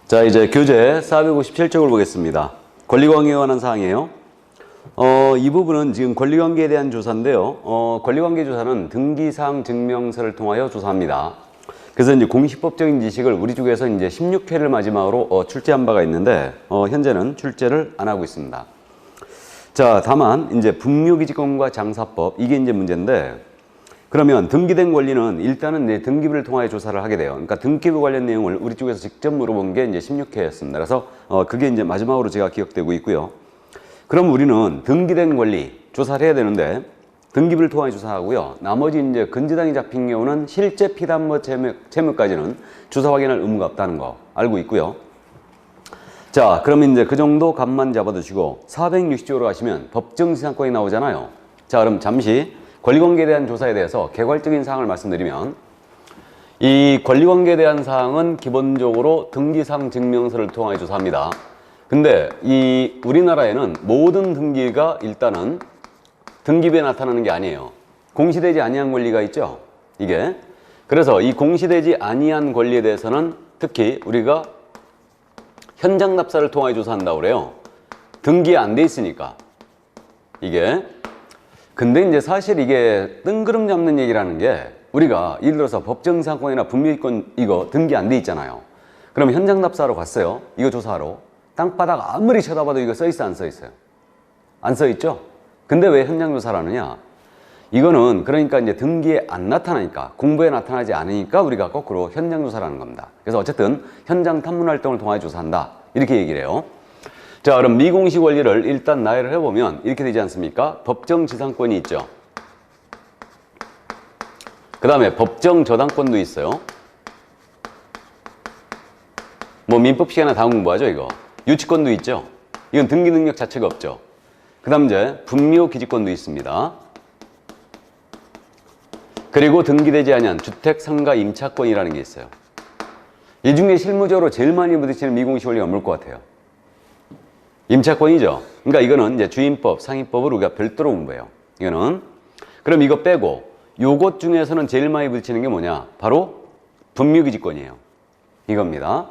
자, 이제 교재 457쪽을 보겠습니다. 권리관계에 관한 사항이에요. 이 부분은 지금 권리관계에 대한 조사인데요. 권리관계 조사는 등기사항 증명서를 통하여 조사합니다. 그래서 이제 공시법적인 지식을 우리 쪽에서 이제 16회를 마지막으로 출제한 바가 있는데, 현재는 출제를 안 하고 있습니다. 자, 다만 이제 분묘기지권과 장사법, 이게 이제 문제인데, 그러면 등기된 권리는 일단은 이제 등기부를 통하여 조사를 하게 돼요. 그러니까 등기부 관련 내용을 우리 쪽에서 직접 물어본 게 이제 16회였습니다. 그래서 그게 이제 마지막으로 제가 기억되고 있고요. 그럼 우리는 등기된 권리 조사를 해야 되는데, 등기부를 통하여 조사하고요. 나머지 이제 근저당이 잡힌 경우는 실제 피담보 채무까지는 조사 확인할 의무가 없다는 거 알고 있고요. 자, 그러면 이제 그 정도 값만 잡아두시고 460쪽으로 가시면 법정지상권이 나오잖아요. 자, 그럼 잠시 권리관계에 대한 조사에 대해서 개괄적인 사항을 말씀드리면, 이 권리관계에 대한 사항은 기본적으로 등기사항 증명서를 통하여 조사합니다. 근데 이 우리나라에는 모든 등기가 일단은 등기부에 나타나는 게 아니에요. 공시되지 아니한 권리가 있죠, 이게. 그래서 이 공시되지 아니한 권리에 대해서는 특히 우리가 현장 납사를 통하여 조사한다고 그래요. 등기에 안 돼 있으니까 이게. 근데 이제 사실 이게 뜬구름 잡는 얘기라는 게, 우리가 예를 들어서 법정지상권이나 분묘기권 이거 등기 안 돼 있잖아요. 그럼 현장 납사하러 갔어요. 이거 조사하러. 땅바닥 아무리 쳐다봐도 이거 써 있어, 안 써 있어요? 안 써 있죠? 근데 왜 현장 조사를 하느냐? 이거는 그러니까 이제 등기에 안 나타나니까, 공부에 나타나지 않으니까 우리가 거꾸로 현장 조사를 하는 겁니다. 그래서 어쨌든 현장 탐문 활동을 통하여 조사한다, 이렇게 얘기를 해요. 자, 그럼 미공시 권리를 일단 나열을 해보면 이렇게 되지 않습니까? 법정지상권이 있죠. 그 다음에 법정저당권도 있어요. 뭐 민법 시간에 다 공부하죠, 이거. 유치권도 있죠. 이건 등기 능력 자체가 없죠. 그 다음 이제 분묘기지권도 있습니다. 그리고 등기되지 아니한 주택 상가 임차권이라는 게 있어요. 이 중에 실무적으로 제일 많이 부딪히는 미공시 권리가 뭘 것 같아요? 임차권이죠. 그러니까 이거는 이제 주임법, 상임법을 우리가 별도로 공부해요. 이거는. 그럼 이거 빼고 요것 중에서는 제일 많이 부딪히는 게 뭐냐? 바로 분묘기지권이에요. 이겁니다.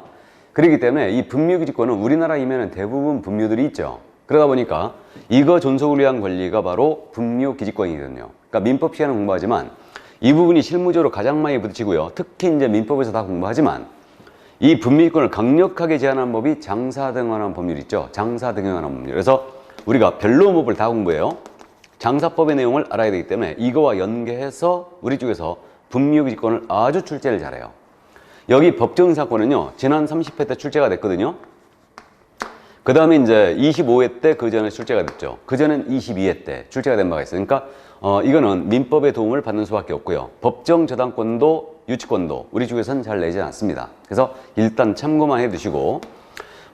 그렇기 때문에 이 분묘기지권은 우리나라 이면은 대부분 분묘들이 있죠. 그러다 보니까 이거 존속을 위한 권리가 바로 분묘기지권이거든요. 그러니까 민법 시간은 공부하지만 이 부분이 실무적으로 가장 많이 부딪히고요. 특히 이제 민법에서 다 공부하지만 이 분묘기권을 강력하게 제한하는 법이 장사등용하는 법률 있죠. 장사등용하는 법률. 그래서 우리가 변로법을 다 공부해요. 장사법의 내용을 알아야 되기 때문에 이거와 연계해서 우리 쪽에서 분묘기지권을 아주 출제를 잘해요. 여기 법정지상권은요, 지난 30회 때 출제가 됐거든요. 그 다음에 이제 25회 때 그 전에 출제가 됐죠. 그 전엔 22회 때 출제가 된 바가 있어요. 그러니까 이거는 민법의 도움을 받는 수밖에 없고요. 법정저당권도 유치권도 우리 쪽에서는 잘 내지 않습니다. 그래서 일단 참고만 해두시고,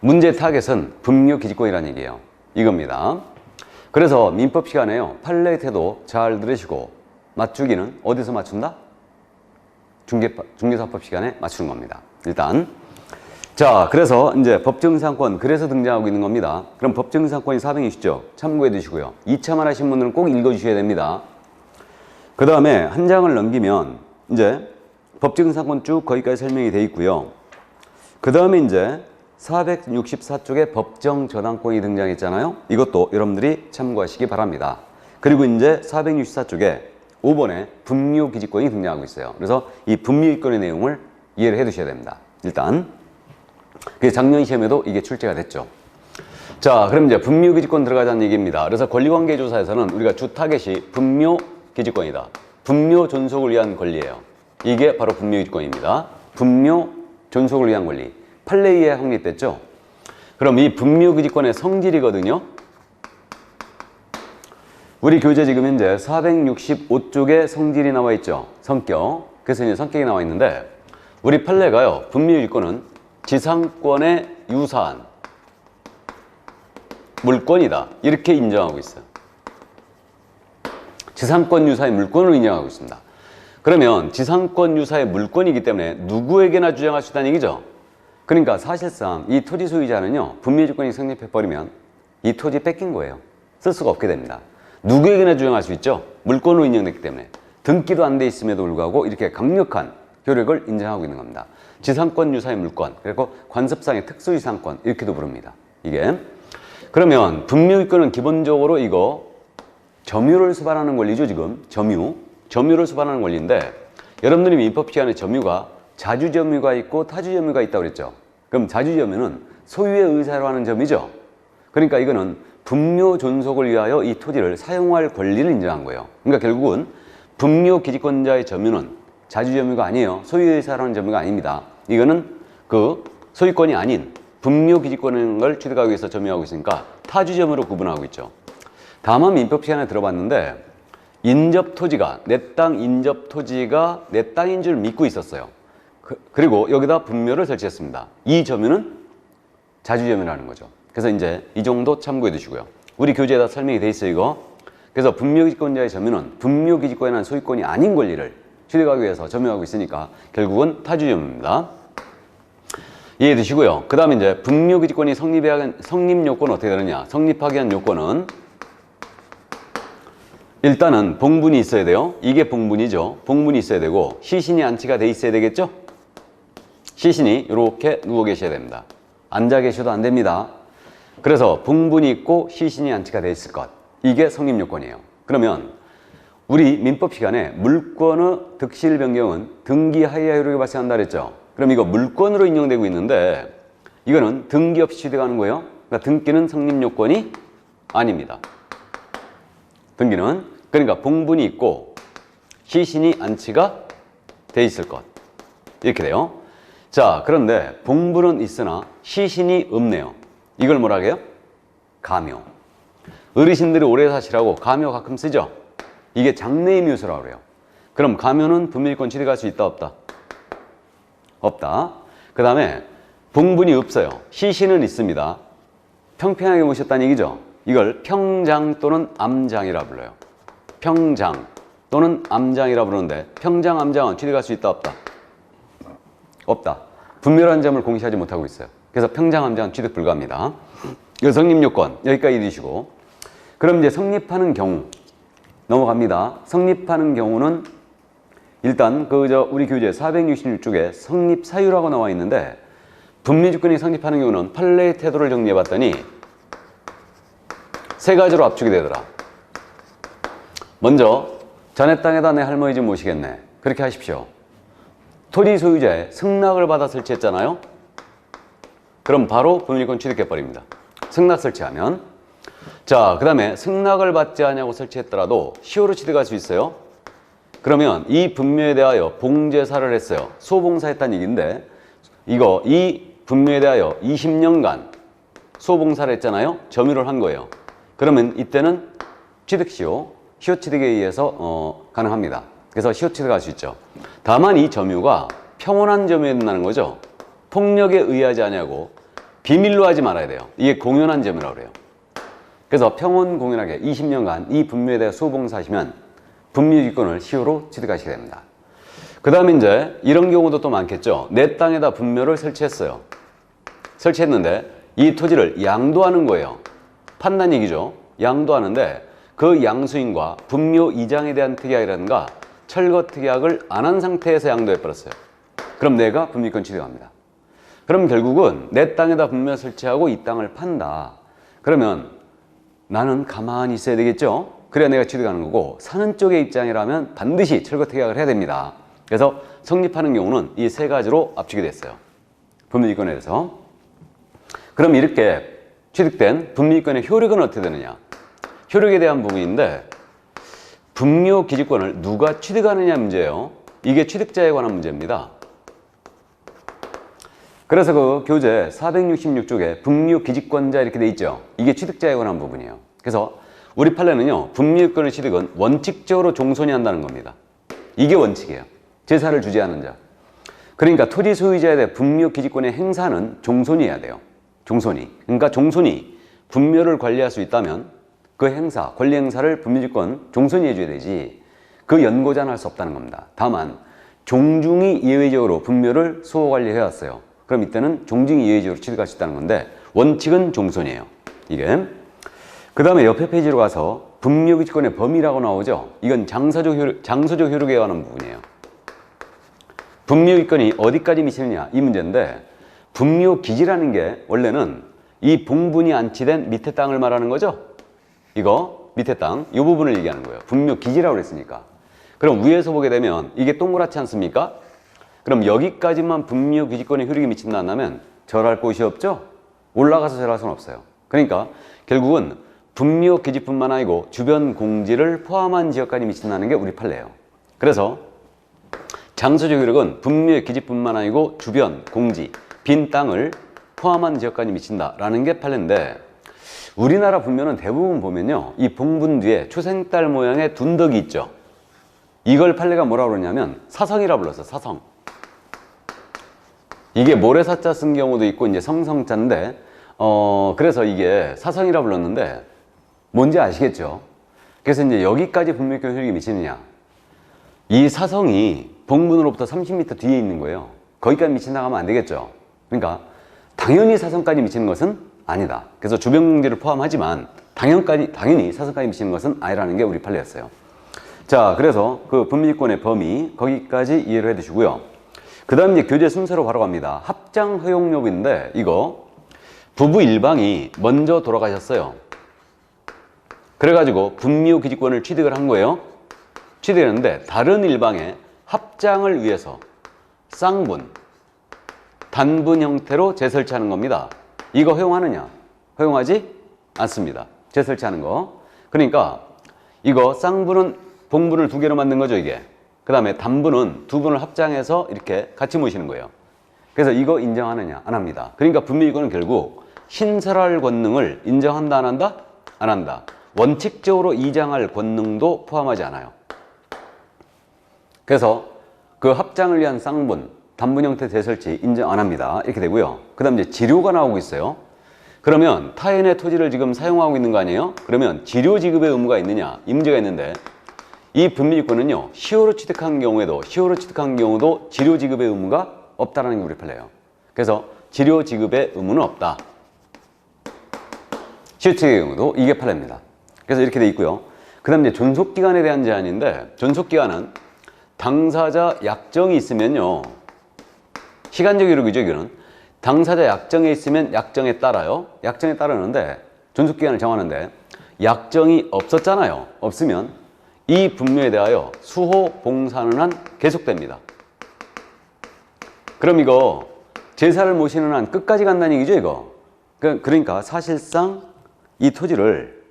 문제 타겟은 분묘기지권이라는 얘기예요. 이겁니다. 그래서 민법 시간에요, 판례 태도 잘 들으시고 맞추기는 어디서 맞춘다? 중개사법 시간에 맞추는 겁니다. 일단. 자, 그래서 이제 법정지상권, 그래서 등장하고 있는 겁니다. 그럼 법정지상권이 420조 참고해 두시고요. 2차만 하신 분들은 꼭 읽어 주셔야 됩니다. 그 다음에 한 장을 넘기면 이제 법정지상권 쭉 거기까지 설명이 돼 있고요. 그 다음에 이제 464쪽에 법정저당권이 등장했잖아요. 이것도 여러분들이 참고하시기 바랍니다. 그리고 이제 464쪽에 5번에 분묘기지권이 등장하고 있어요. 그래서 이 분묘기권의 내용을 이해를 해 두셔야 됩니다. 일단. 작년 시험에도 이게 출제가 됐죠. 자, 그럼 이제 분묘기지권 들어가자는 얘기입니다. 그래서 권리관계 조사에서는 우리가 주 타겟이 분묘기지권이다. 분묘 존속을 위한 권리예요. 이게 바로 분묘기지권입니다. 분묘 존속을 위한 권리. 판례에 확립됐죠. 그럼 이 분묘기지권의 성질이거든요. 우리 교재 지금 현재 465쪽에 성질이 나와 있죠. 성격. 그래서 이제 성격이 나와 있는데, 우리 판례가요, 분묘기지권은 지상권에 유사한 물권이다, 이렇게 인정하고 있어요. 지상권 유사의 물권을 인정하고 있습니다. 그러면 지상권 유사의 물권이기 때문에 누구에게나 주장할 수 있다는 얘기죠. 그러니까 사실상 이 토지 소유자는요, 분묘기지권이 성립해버리면 이 토지 뺏긴 거예요. 쓸 수가 없게 됩니다. 누구에게나 주장할 수 있죠. 물권으로 인정됐기 때문에. 등기도 안 돼 있음에도 불구하고 이렇게 강력한 효력을 인정하고 있는 겁니다. 지상권 유사의 물권, 그리고 관습상의 특수지상권 이렇게도 부릅니다. 이게 그러면 분묘기권은 기본적으로 이거 점유를 수반하는 권리죠. 지금 점유를 수반하는 권리인데 여러분들이 민법 시간에 점유가 자주점유가 있고 타주점유가 있다고 그랬죠. 그럼 자주점유는 소유의 의사로 하는 점이죠. 그러니까 이거는 분묘 존속을 위하여 이 토지를 사용할 권리를 인정한 거예요. 그러니까 결국은 분묘 기지권자의 점유는 자주점유가 아니에요. 소유의 의사라는 점유가 아닙니다. 이거는 그 소유권이 아닌 분묘 기지권인 걸 취득하기 위해서 점유하고 있으니까 타주점유로 구분하고 있죠. 다만 민법 시간에 들어봤는데 인접 토지가 내 땅 인접 토지가 내 땅인 줄 믿고 있었어요. 그리고 여기다 분묘를 설치했습니다. 이 점유는 자주점유라는 거죠. 그래서 이제 이 정도 참고해 두시고요. 우리 교재에다 설명이 돼 있어요, 이거. 그래서 분묘기지권자의 점유는 분묘기지권에 대한 소유권이 아닌 권리를 취득하기 위해서 점유하고 있으니까 결국은 타주점유입니다. 이해해 두시고요. 그 다음에 이제 분묘기지권이 성립 요건은 어떻게 되느냐. 성립하기 위한 요건은 일단은 봉분이 있어야 돼요. 이게 봉분이죠. 봉분이 있어야 되고 시신이 안치가 돼 있어야 되겠죠? 시신이 이렇게 누워 계셔야 됩니다. 앉아 계셔도 안 됩니다. 그래서 봉분이 있고 시신이 안치가 돼 있을 것. 이게 성립 요건이에요. 그러면 우리 민법 시간에 물권의 득실 변경은 등기 하에야 효력이 발생한다 그랬죠. 그럼 이거 물권으로 인용되고 있는데 이거는 등기 없이 취득하는 거예요. 그러니까 등기는 성립 요건이 아닙니다. 등기는 그러니까 봉분이 있고 시신이 안치가 돼 있을 것. 이렇게 돼요. 자, 그런데 봉분은 있으나 시신이 없네요. 이걸 뭐라 해요? 가묘. 어르신들이 오래 사시라고 가묘 가끔 쓰죠. 이게 장래의 묘수라고 그래요. 그럼 가묘는 분묘기권 취득할 수 있다 없다? 없다. 그 다음에 봉분이 없어요. 시신은 있습니다. 평평하게 모셨다는 얘기죠. 이걸 평장 또는 암장이라 불러요. 평장 또는 암장이라 부르는데 평장, 암장은 취득할 수 있다 없다? 없다. 분묘라는 점을 공시하지 못하고 있어요. 그래서 평장, 암장은 취득 불가합니다. 이 성립요건 여기까지 두시고 그럼 이제 성립하는 경우 넘어갑니다. 성립하는 경우는 일단 우리 교재 466쪽에 성립 사유라고 나와 있는데 분묘주권이 성립하는 경우는 판례의 태도를 정리해 봤더니 세 가지로 압축이 되더라. 먼저 자네 땅에다 내 할머니 좀 모시겠네. 그렇게 하십시오. 토지 소유자의 승낙을 받아 설치했잖아요. 그럼 바로 분묘권 취득해버립니다. 승낙 설치하면. 자, 그 다음에 승낙을 받지 않냐고 설치했더라도 시효로 취득할 수 있어요. 그러면 이 분묘에 대하여 봉제사를 했어요. 소봉사했다는 얘기인데 이 분묘에 대하여 20년간 소봉사를 했잖아요. 점유를 한 거예요. 그러면 이때는 취득시효, 시효취득에 의해서 가능합니다. 그래서 시효취득할 수 있죠. 다만 이 점유가 평온한 점유에 된다는 거죠. 폭력에 의하지 않냐고 비밀로 하지 말아야 돼요. 이게 공연한 점유라고 그래요. 그래서 평온 공연하게 20년간 이 분묘에 대해 소봉사하시면 분묘기권을 시효로 취득하시게 됩니다. 그 다음에 이제 이런 경우도 또 많겠죠. 내 땅에다 분묘를 설치했어요. 설치했는데 이 토지를 양도하는 거예요. 판단 얘기죠. 양도하는데 그 양수인과 분묘 이장에 대한 특약이라든가 철거 특약을 안 한 상태에서 양도해버렸어요. 그럼 내가 분묘권 취득합니다. 그럼 결국은 내 땅에다 분묘 설치하고 이 땅을 판다. 그러면 나는 가만히 있어야 되겠죠. 그래야 내가 취득하는 거고 사는 쪽의 입장이라면 반드시 철거 특약을 해야 됩니다. 그래서 성립하는 경우는 이 세 가지로 압축이 됐어요. 분묘권에 대해서. 그럼 이렇게 취득된 분묘권의 효력은 어떻게 되느냐. 효력에 대한 부분인데 분묘 기지권을 누가 취득하느냐 문제예요. 이게 취득자에 관한 문제입니다. 그래서 그 교재 466쪽에 분묘 기지권자 이렇게 돼 있죠. 이게 취득자에 관한 부분이에요. 그래서 우리 판례는요. 분묘권의 취득은 원칙적으로 종손이 한다는 겁니다. 이게 원칙이에요. 제사를 주재하는 자. 그러니까 토지 소유자에 대해 분묘 기지권의 행사는 종손이 해야 돼요. 종손이. 그러니까 종손이 분묘를 관리할 수 있다면 그 행사, 권리 행사를 분묘지권 종손이 해줘야 되지 그 연고자는 할 수 없다는 겁니다. 다만 종중이 예외적으로 분묘를 수호 관리해왔어요. 그럼 이때는 종중이 예외적으로 취득할 수 있다는 건데 원칙은 종손이에요. 이게. 그 다음에 옆에 페이지로 가서 분묘기지권의 범위라고 나오죠. 이건 장소적 효력에 관한 부분이에요. 분묘기권이 어디까지 미치느냐 이 문제인데, 분묘기지라는 게 원래는 이 봉분이 안치된 밑에 땅을 말하는 거죠. 이거 밑에 땅, 이 부분을 얘기하는 거예요. 분묘기지라고 그랬으니까. 그럼 위에서 보게 되면 이게 동그랗지 않습니까? 그럼 여기까지만 분묘기지권의 효력이 미친다 한다면 절할 곳이 없죠? 올라가서 절할 수는 없어요. 그러니까 결국은 분묘기지뿐만 아니고 주변 공지를 포함한 지역까지 미친다는 게 우리 판례예요. 그래서 장소적 효력은 분묘기지뿐만 아니고 주변 공지, 빈 땅을 포함한 지역까지 미친다라는 게 판례인데, 우리나라 분묘는 대부분 보면요, 이 봉분 뒤에 초생달 모양의 둔덕이 있죠. 이걸 판례가 뭐라고 그러냐면 사성이라 불렀어. 사성. 이게 모래사자 쓴 경우도 있고 이제 성성자인데, 그래서 이게 사성이라 불렀는데 뭔지 아시겠죠? 그래서 이제 여기까지 분묘기권 효력이 미치느냐, 이 사성이 봉분으로부터 30m 뒤에 있는 거예요. 거기까지 미친다고 하면 안 되겠죠. 그러니까 당연히 사성까지 미치는 것은 아니다. 그래서 주변 공지를 포함하지만 당연히 사성까지 미치는 것은 아니라는 게 우리 판례였어요. 자, 그래서 그 분묘기권의 범위 거기까지 이해를 해 두시고요. 그 다음 이제 교재 순서로 바로 갑니다. 합장 허용 여부인데, 이거 부부 일방이 먼저 돌아가셨어요. 그래가지고 분묘기지권을 취득을 한 거예요. 취득했는데 다른 일방의 합장을 위해서 쌍분, 단분 형태로 재설치하는 겁니다. 이거 허용하느냐? 허용하지 않습니다. 재설치하는 거. 그러니까 이거 쌍분은 봉분을 두 개로 만든 거죠, 이게. 그 다음에 단분은 두 분을 합장해서 이렇게 같이 모시는 거예요. 그래서 이거 인정하느냐? 안 합니다. 그러니까 분묘기권은 결국 신설할 권능을 인정한다, 안 한다? 안 한다. 원칙적으로 이장할 권능도 포함하지 않아요. 그래서 그 합장을 위한 쌍분, 단분 형태 재설치 인정 안 합니다. 이렇게 되고요. 그 다음 이제 지료가 나오고 있어요. 그러면 타인의 토지를 지금 사용하고 있는 거 아니에요? 그러면 지료 지급의 의무가 있느냐? 이 문제가 있는데, 이 분묘기권은요, 시효로 취득한 경우도 지료 지급의 의무가 없다라는 게 우리 판례예요. 그래서 지료 지급의 의무는 없다. 시효 취득의 경우도 이게 판례입니다. 그래서 이렇게 돼 있고요. 그 다음 이제 존속기간에 대한 제한인데, 존속기간은 당사자 약정이 있으면요, 시간적 효력이죠, 이거는. 당사자 약정에 있으면 약정에 따라요. 약정에 따르는데 존속기간을 정하는데, 약정이 없었잖아요. 없으면 이 분묘에 대하여 수호 봉사는 한 계속됩니다. 그럼 이거 제사를 모시는 한 끝까지 간다는 얘기죠, 이거. 그러니까 사실상 이 토지를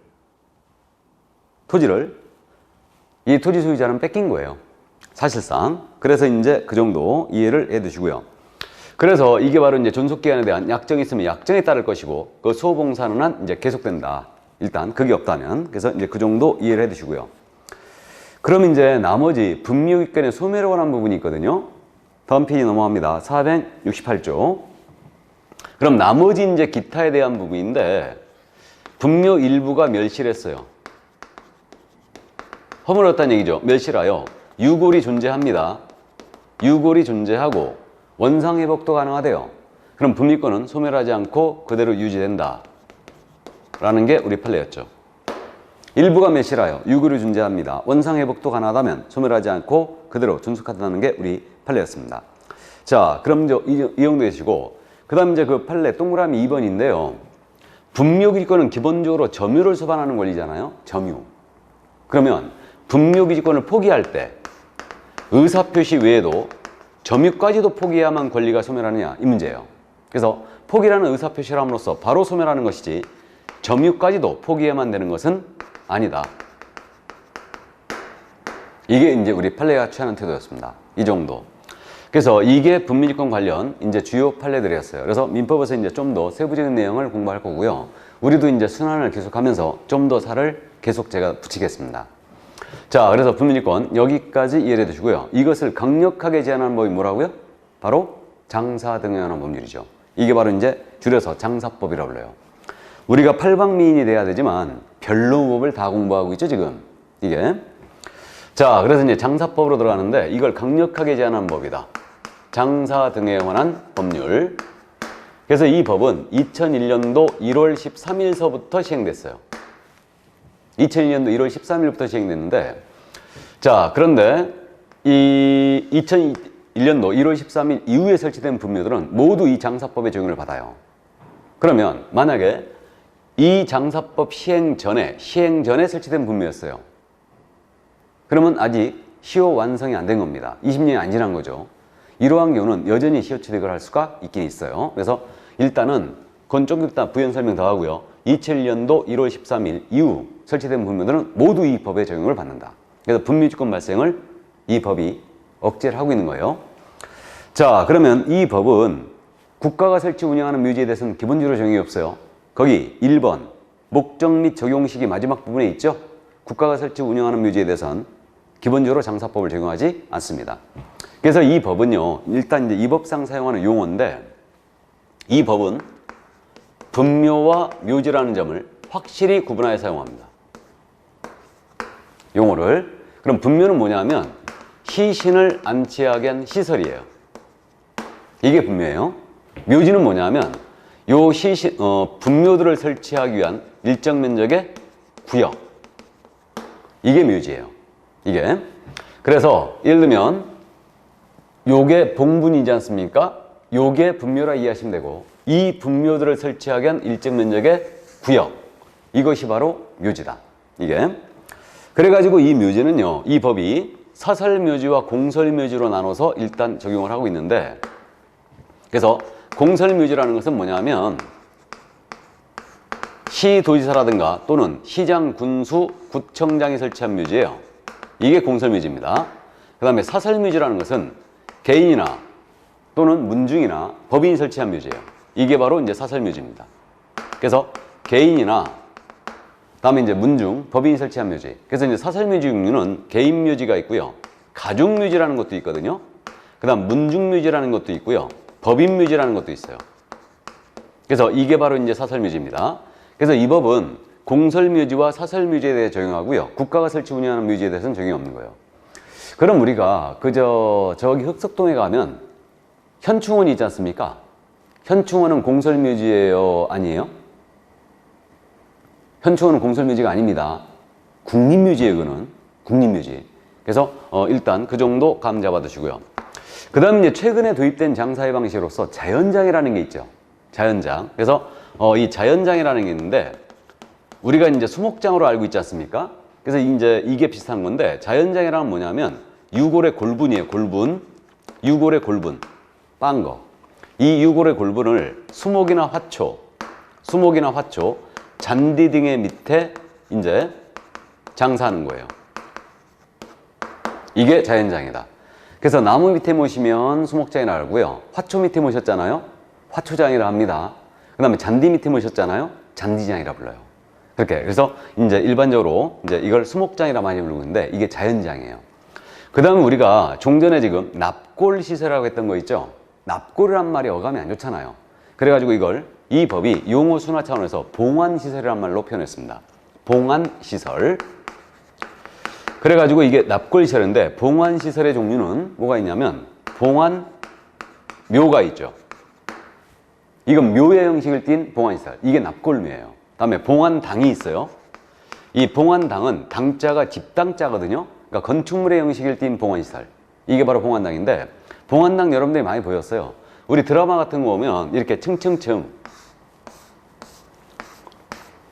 이 토지 소유자는 뺏긴 거예요. 사실상. 그래서 이제 그 정도 이해를 해 두시고요. 그래서 이게 바로 이제 존속기간에 대한 약정이 있으면 약정에 따를 것이고, 그 수호봉사는 한 이제 계속된다. 일단 그게 없다면. 그래서 이제 그 정도 이해를 해 두시고요. 그럼 이제 나머지 분묘기권의 소멸에 관한 부분이 있거든요. 다음 페이지 넘어갑니다. 468조. 그럼 나머지 이제 기타에 대한 부분인데, 분묘 일부가 멸실했어요. 허물었다는 얘기죠. 멸실하여 유골이 존재합니다. 유골이 존재하고 원상회복도 가능하대요. 그럼 분묘권은 소멸하지 않고 그대로 유지된다 라는 게 우리 판례였죠. 일부가 멸실하여 유골이 존재합니다. 원상회복도 가능하다면 소멸하지 않고 그대로 존속한다는 게 우리 판례였습니다. 자, 그럼 이제 이 정도 계시고, 그 다음 이제 그 판례 동그라미 2번인데요. 분묘기지권은 기본적으로 점유를 수반하는 권리잖아요. 점유. 그러면 분묘기지권을 포기할 때 의사표시 외에도 점유까지도 포기해야만 권리가 소멸하느냐, 이 문제예요. 그래서 포기라는 의사표시를 함으로써 바로 소멸하는 것이지 점유까지도 포기해야만 되는 것은 아니다. 이게 이제 우리 판례가 취하는 태도였습니다. 이 정도. 그래서 이게 분묘기권 관련 이제 주요 판례들이었어요. 그래서 민법에서 이제 좀 더 세부적인 내용을 공부할 거고요. 우리도 이제 순환을 계속하면서 좀 더 살을 계속 제가 붙이겠습니다. 자, 그래서 분묘기권 여기까지 이해해 두시고요. 이것을 강력하게 제한하는 법이 뭐라고요? 바로 장사 등에 관한 법률이죠. 이게 바로 이제 줄여서 장사법이라고 불러요. 우리가 팔방미인이 돼야 되지만 변로법을 다 공부하고 있죠, 지금. 이게. 자, 그래서 이제 장사법으로 들어가는데, 이걸 강력하게 제한하는 법이다. 장사 등에 관한 법률. 그래서 이 법은 2001년도 1월 13일서부터 시행됐어요. 2001년도 1월 13일부터 시행됐는데, 자, 그런데 이 2021년도 1월 13일 이후에 설치된 분묘들은 모두 이 장사법의 적용을 받아요. 그러면 만약에 이 장사법 시행 전에 설치된 분묘였어요. 그러면 아직 시효 완성이 안 된 겁니다. 20년이 안 지난 거죠. 이러한 경우는 여전히 시효 취득을 할 수가 있긴 있어요. 그래서 일단은 그건 좀 이따 부연 설명 더 하고요. 2001년도 1월 13일 이후 설치된 분묘들은 모두 이 법의 적용을 받는다. 그래서 분묘주권 발생을 이 법이 억제를 하고 있는 거예요. 자, 그러면 이 법은 국가가 설치 운영하는 묘지에 대해서는 기본적으로 적용이 없어요. 거기 1번 목적 및 적용 시기 마지막 부분에 있죠. 국가가 설치 운영하는 묘지에 대해서는 기본적으로 장사법을 적용하지 않습니다. 그래서 이 법은요, 일단 이제 이 법상 사용하는 용어인데, 이 법은 분묘와 묘지라는 점을 확실히 구분하여 사용합니다. 용어를. 그럼 분묘는 뭐냐면 시신을 안치하게 한 시설이에요. 이게 분묘예요. 묘지는 뭐냐면 요 분묘들을 설치하기 위한 일정 면적의 구역. 이게 묘지예요. 이게. 그래서 예를 들면 요게 봉분이지 않습니까? 요게 분묘라 이해하시면 되고, 이 분묘들을 설치하기 위한 일정 면적의 구역. 이것이 바로 묘지다. 이게. 그래가지고 이 묘지는요, 이 법이 사설묘지와 공설묘지로 나눠서 일단 적용을 하고 있는데, 그래서 공설묘지라는 것은 뭐냐면 시도지사라든가 또는 시장, 군수, 구청장이 설치한 묘지예요. 이게 공설묘지입니다. 그 다음에 사설묘지라는 것은 개인이나 또는 문중이나 법인이 설치한 묘지예요. 이게 바로 이제 사설묘지입니다. 그래서 개인이나 다음에 이제 문중, 법인이 설치한 묘지. 그래서 이제 사설묘지 종류는 개인묘지가 있고요, 가족묘지라는 것도 있거든요. 그 다음 문중묘지라는 것도 있고요, 법인묘지라는 것도 있어요. 그래서 이게 바로 이제 사설묘지입니다. 그래서 이 법은 공설묘지와 사설묘지에 대해 적용하고요, 국가가 설치 운영하는 묘지에 대해서는 적용이 없는 거예요. 그럼 우리가 저기 흑석동에 가면 현충원이 있지 않습니까? 현충원은 공설묘지예요, 아니에요? 현충원은 공설묘지가 아닙니다. 국립묘지예요, 그거는. 국립묘지. 그래서 일단 그 정도 감 잡아두시고요. 그 다음 이제 최근에 도입된 장사의 방식으로서 자연장이라는 게 있죠. 자연장. 그래서 이 자연장이라는 게 있는데, 우리가 이제 수목장으로 알고 있지 않습니까? 그래서 이제 이게 비슷한 건데, 자연장이라는 뭐냐면 유골의 골분이에요. 골분. 유골의 골분. 빤 거. 이 유골의 골분을 수목이나 화초, 잔디 등의 밑에 이제 장사하는 거예요. 이게 자연장이다. 그래서 나무 밑에 모시면 수목장이라 하고요, 화초 밑에 모셨잖아요, 화초장이라 합니다. 그 다음에 잔디 밑에 모셨잖아요, 잔디장이라 불러요. 그렇게. 그래서 이제 일반적으로 이제 이걸 수목장이라 많이 부르는데, 이게 자연장이에요. 그 다음에 우리가 종전에 지금 납골시설이라고 했던 거 있죠. 납골이란 말이 어감이 안 좋잖아요. 그래가지고 이 법이 용어 순화 차원에서 봉안시설이란 말로 표현했습니다. 봉안시설. 그래가지고 이게 납골시설인데, 봉안시설의 종류는 뭐가 있냐면 봉안묘가 있죠. 이건 묘의 형식을 띤 봉안시설. 이게 납골묘예요. 다음에 봉안당이 있어요. 이 봉안당은 당자가 집당자거든요. 그러니까 건축물의 형식을 띤 봉안시설. 이게 바로 봉안당인데, 봉안당 여러분들이 많이 보셨어요. 우리 드라마 같은 거 보면 이렇게 층층층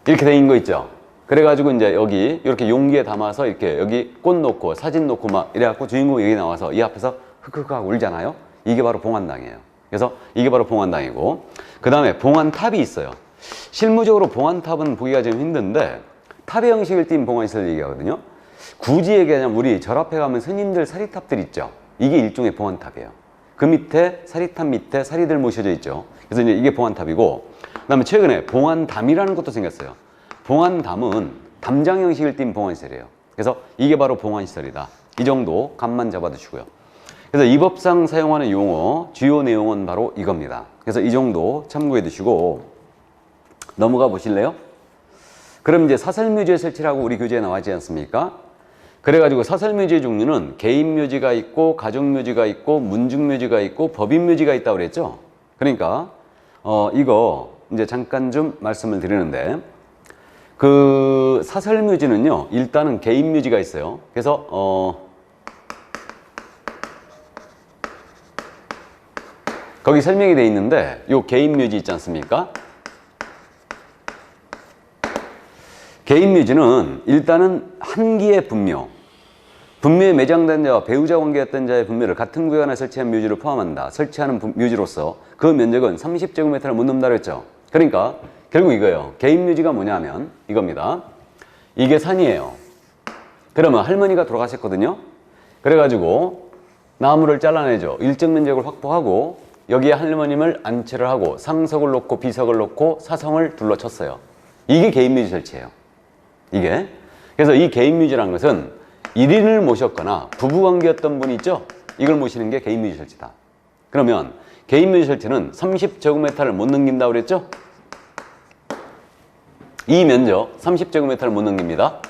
이렇게 돼 있는 거 있죠. 그래가지고 이제 여기 이렇게 용기에 담아서 이렇게 여기 꽃 놓고 사진 놓고 막 이래갖고 주인공이 여기 나와서 이 앞에서 흑흑 하고 울잖아요. 이게 바로 봉안당이에요. 그래서 이게 바로 봉안당이고, 그 다음에 봉안탑이 있어요. 실무적으로 봉안탑은 보기가 좀 힘든데, 탑의 형식을 띤 봉안시설 얘기하거든요. 굳이 얘기하자면 우리 절 앞에 가면 스님들 사리탑들 있죠. 이게 일종의 봉안탑이에요. 그 밑에 사리탑 밑에 사리들 모셔져 있죠. 그래서 이제 이게 봉안탑이고, 그 다음에 최근에 봉안담이라는 것도 생겼어요. 봉안담은 담장 형식을 띤 봉안시설이에요. 그래서 이게 바로 봉안시설이다. 이 정도 감만 잡아두시고요. 그래서 이 법상 사용하는 용어, 주요 내용은 바로 이겁니다. 그래서 이 정도 참고해 두시고 넘어가 보실래요? 그럼 이제 사설묘지에 설치라고 우리 교재에 나와있지 않습니까? 그래가지고 사설묘지의 종류는 개인묘지가 있고, 가족묘지가 있고, 문중묘지가 있고, 법인묘지가 있다고 그랬죠? 그러니까 이거 이제 잠깐 좀 말씀을 드리는데, 그 사설묘지는요, 일단은 개인묘지가 있어요. 그래서 거기 설명이 돼 있는데 요 개인 묘지 있지 않습니까? 개인 묘지는 일단은 한기의 분묘, 분묘에 매장된 자와 배우자 관계였던 자의 분묘를 같은 구역 안에 설치한 묘지를 포함한다. 설치하는 묘지로서 그 면적은 30제곱미터를 못 넘는다 그랬죠. 그러니까 결국 이거예요. 개인 묘지가 뭐냐면 이겁니다. 이게 산이에요. 그러면 할머니가 돌아가셨거든요. 그래가지고 나무를 잘라내죠. 일정 면적을 확보하고 여기에 할머님을 안치를 하고 상석을 놓고 비석을 놓고 사성을 둘러쳤어요. 이게 개인 묘지 설치예요. 이게. 그래서 이 개인 묘지라는 것은 1인을 모셨거나 부부관계였던 분이 있죠? 이걸 모시는 게 개인 묘지 설치다. 그러면 개인 묘지 설치는 30제곱미터를 못 넘긴다고 그랬죠? 이 면적 30제곱미터를 못 넘깁니다.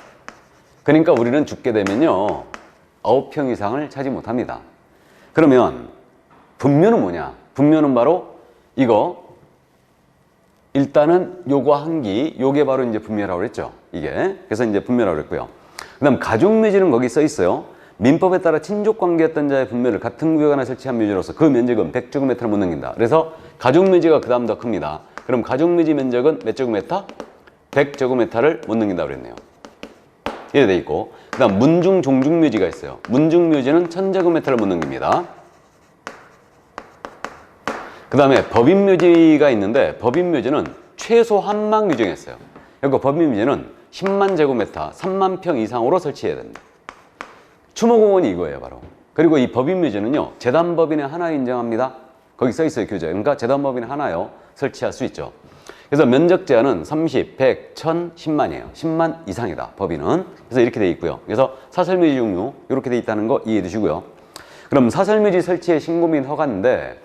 그러니까 우리는 죽게 되면요 9평 이상을 차지 못합니다. 그러면 분묘는 뭐냐? 분묘는 바로 이거 일단은 요거 한기, 요게 바로 이제 분묘라고 그랬죠. 이게. 그래서 이제 분묘라고 그랬고요. 그 다음 가족묘지는 거기 써 있어요. 민법에 따라 친족관계였던 자의 분묘를 같은 구역 안에 설치한 묘지로서 그 면적은 100제곱미터를 못 넘긴다. 그래서 가족묘지가 그 다음 더 큽니다. 그럼 가족묘지 면적은 몇 제곱미터? 100제곱미터를 못 넘긴다고 그랬네요. 이래 돼 있고, 그 다음 문중 종중묘지가 있어요. 문중묘지는 1000제곱미터를 못 넘깁니다. 그 다음에 법인묘지가 있는데 법인묘지는 최소 한망 규정했어요. 그러니까 법인묘지는 10만 제곱미터, 3만 평 이상으로 설치해야 된다. 추모공원이 이거예요, 바로. 그리고 이 법인묘지는요, 재단법인의 하나 인정합니다. 거기 써 있어요, 규정. 그러니까 재단법인 하나요, 설치할 수 있죠. 그래서 면적 제한은 30, 100, 1000, 10만이에요. 10만 이상이다, 법인은. 그래서 이렇게 돼 있고요. 그래서 사설묘지 종류, 이렇게 돼 있다는 거 이해해 두시고요. 그럼 사설묘지 설치의 신고 및 허가인데,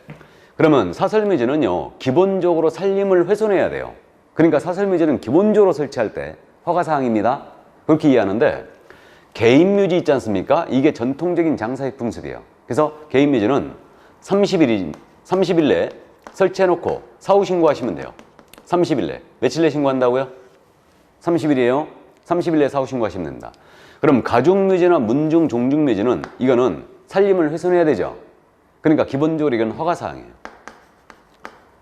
그러면 사설묘지는요, 기본적으로 산림을 훼손해야 돼요. 그러니까 사설묘지는 기본적으로 설치할 때 허가사항입니다. 그렇게 이해하는데 개인묘지 있지 않습니까? 이게 전통적인 장사익 풍습이에요. 그래서 개인묘지는 30일 내에 설치해놓고 사후 신고하시면 돼요. 30일 내. 며칠 내에 신고한다고요? 30일이에요. 30일 내에 사후 신고하시면 됩니다. 그럼 가족묘지나 문중, 종중묘지는 이거는 산림을 훼손해야 되죠. 그러니까 기본적으로 이건 허가사항이에요.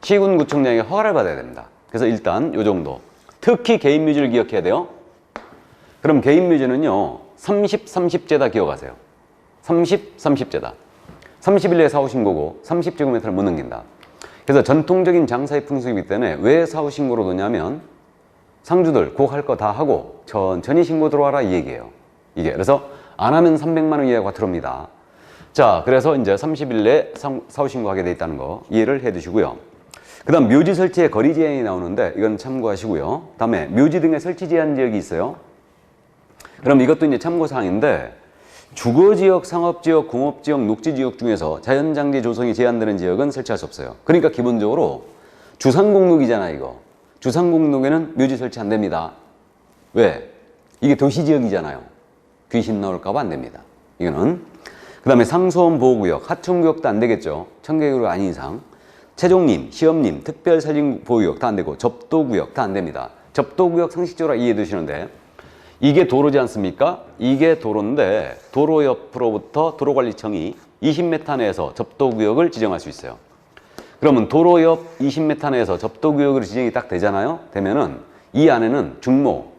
시군구청장에게 허가를 받아야 됩니다. 그래서 일단 요 정도. 특히 개인묘지를 기억해야 돼요. 그럼 개인묘지는요 30, 30제다 기억하세요. 30, 30제다. 30일 내에 사후 신고고 30제곱미터를 못 넘긴다. 그래서 전통적인 장사의 풍습이기 때문에 왜 사후 신고로 넣냐면 상주들 꼭 할 거 다 하고 천천히 신고 들어와라 이 얘기예요. 이게 그래서 안 하면 300만 원 이하가 들어옵니다. 자, 그래서 이제 30일 내에 사후 신고하게 돼 있다는 거 이해를 해 두시고요. 그 다음 묘지 설치의 거리 제한이 나오는데 이건 참고하시고요. 다음에 묘지 등의 설치 제한 지역이 있어요. 그럼 이것도 이제 참고사항인데 주거지역, 상업지역, 공업지역, 녹지지역 중에서 자연장지 조성이 제한되는 지역은 설치할 수 없어요. 그러니까 기본적으로 주상공록이잖아 이거. 주상공록에는 묘지 설치 안 됩니다. 왜? 이게 도시지역이잖아요. 귀신 나올까봐 안 됩니다. 이거는. 그 다음에 상수원 보호구역, 하천구역도 안 되겠죠. 청계구역 아닌 이상. 채종림, 시험림, 특별산림보호구역 다 안 되고 접도구역 다 안 됩니다. 접도구역 상식적으로 이해해 두시는데 이게 도로지 않습니까? 이게 도로인데 도로 옆으로부터 도로관리청이 20m 내에서 접도구역을 지정할 수 있어요. 그러면 도로 옆 20m 내에서 접도구역으로 지정이 딱 되잖아요. 되면은 이 안에는 중모,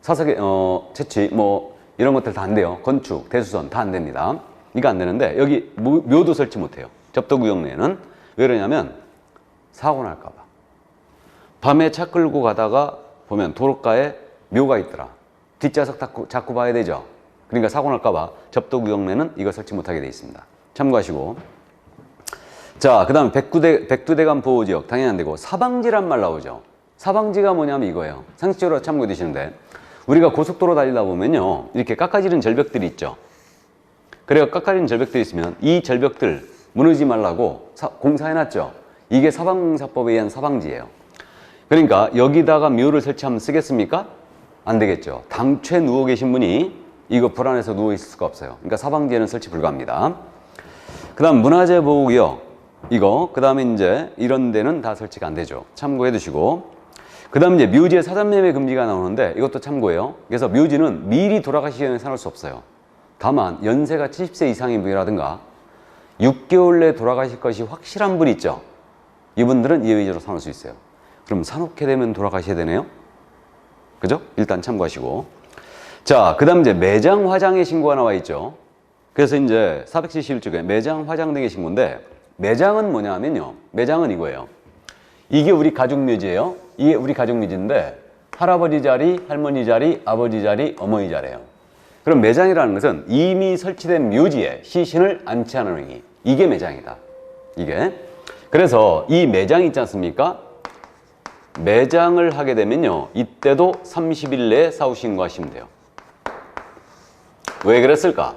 사석의 채취 뭐 이런 것들 다 안 돼요. 건축, 대수선 다 안 됩니다. 이거 안 되는데 여기 묘도 설치 못 해요. 접도구역 내에는. 왜 그러냐면 사고 날까 봐. 밤에 차 끌고 가다가 보면 도로가에 묘가 있더라. 뒷좌석 자꾸 봐야 되죠. 그러니까 사고 날까 봐 접도구역 내는 이거 설치 못하게 돼 있습니다. 참고하시고. 자, 그 다음 백두대간 보호지역 당연히 안 되고 사방지란 말 나오죠. 사방지가 뭐냐면 이거예요. 상식적으로 참고해 두시는데 우리가 고속도로 달리다 보면요 이렇게 깎아지른 절벽들이 있죠. 그래서 깎아지른 절벽들이 있으면 이 절벽들 무너지지 말라고 공사해놨죠. 이게 사방공사법에 의한 사방지예요. 그러니까 여기다가 묘를 설치하면 쓰겠습니까? 안 되겠죠. 당최 누워 계신 분이 이거 불안해서 누워 있을 수가 없어요. 그러니까 사방지에는 설치 불가합니다. 그 다음 문화재 보호구역 이거 그 다음에 이제 이런 데는 다 설치가 안 되죠. 참고해 두시고. 그 다음 이제 묘지의 사전매매 금지가 나오는데 이것도 참고해요. 그래서 묘지는 미리 돌아가시기 전에 사놓을 수 없어요. 다만 연세가 70세 이상인 분이라든가 6개월 내에 돌아가실 것이 확실한 분 있죠? 이분들은 예외적으로 사놓을 수 있어요. 그럼 사놓게 되면 돌아가셔야 되네요? 그죠? 일단 참고하시고. 자, 그 다음 이제 매장, 화장의 신고가 나와 있죠. 그래서 이제 471쪽에 매장, 화장 등의 신고인데, 매장은 뭐냐 하면요. 매장은 이거예요. 이게 우리 가족묘지예요. 이게 우리 가족묘지인데, 할아버지 자리, 할머니 자리, 아버지 자리, 어머니 자리예요. 그럼 매장이라는 것은 이미 설치된 묘지에 시신을 안치하는 행위. 이게 매장이다. 이게. 그래서 이 매장 있지 않습니까? 매장을 하게 되면요. 이때도 30일 내에 사후 신고하시면 돼요. 왜 그랬을까?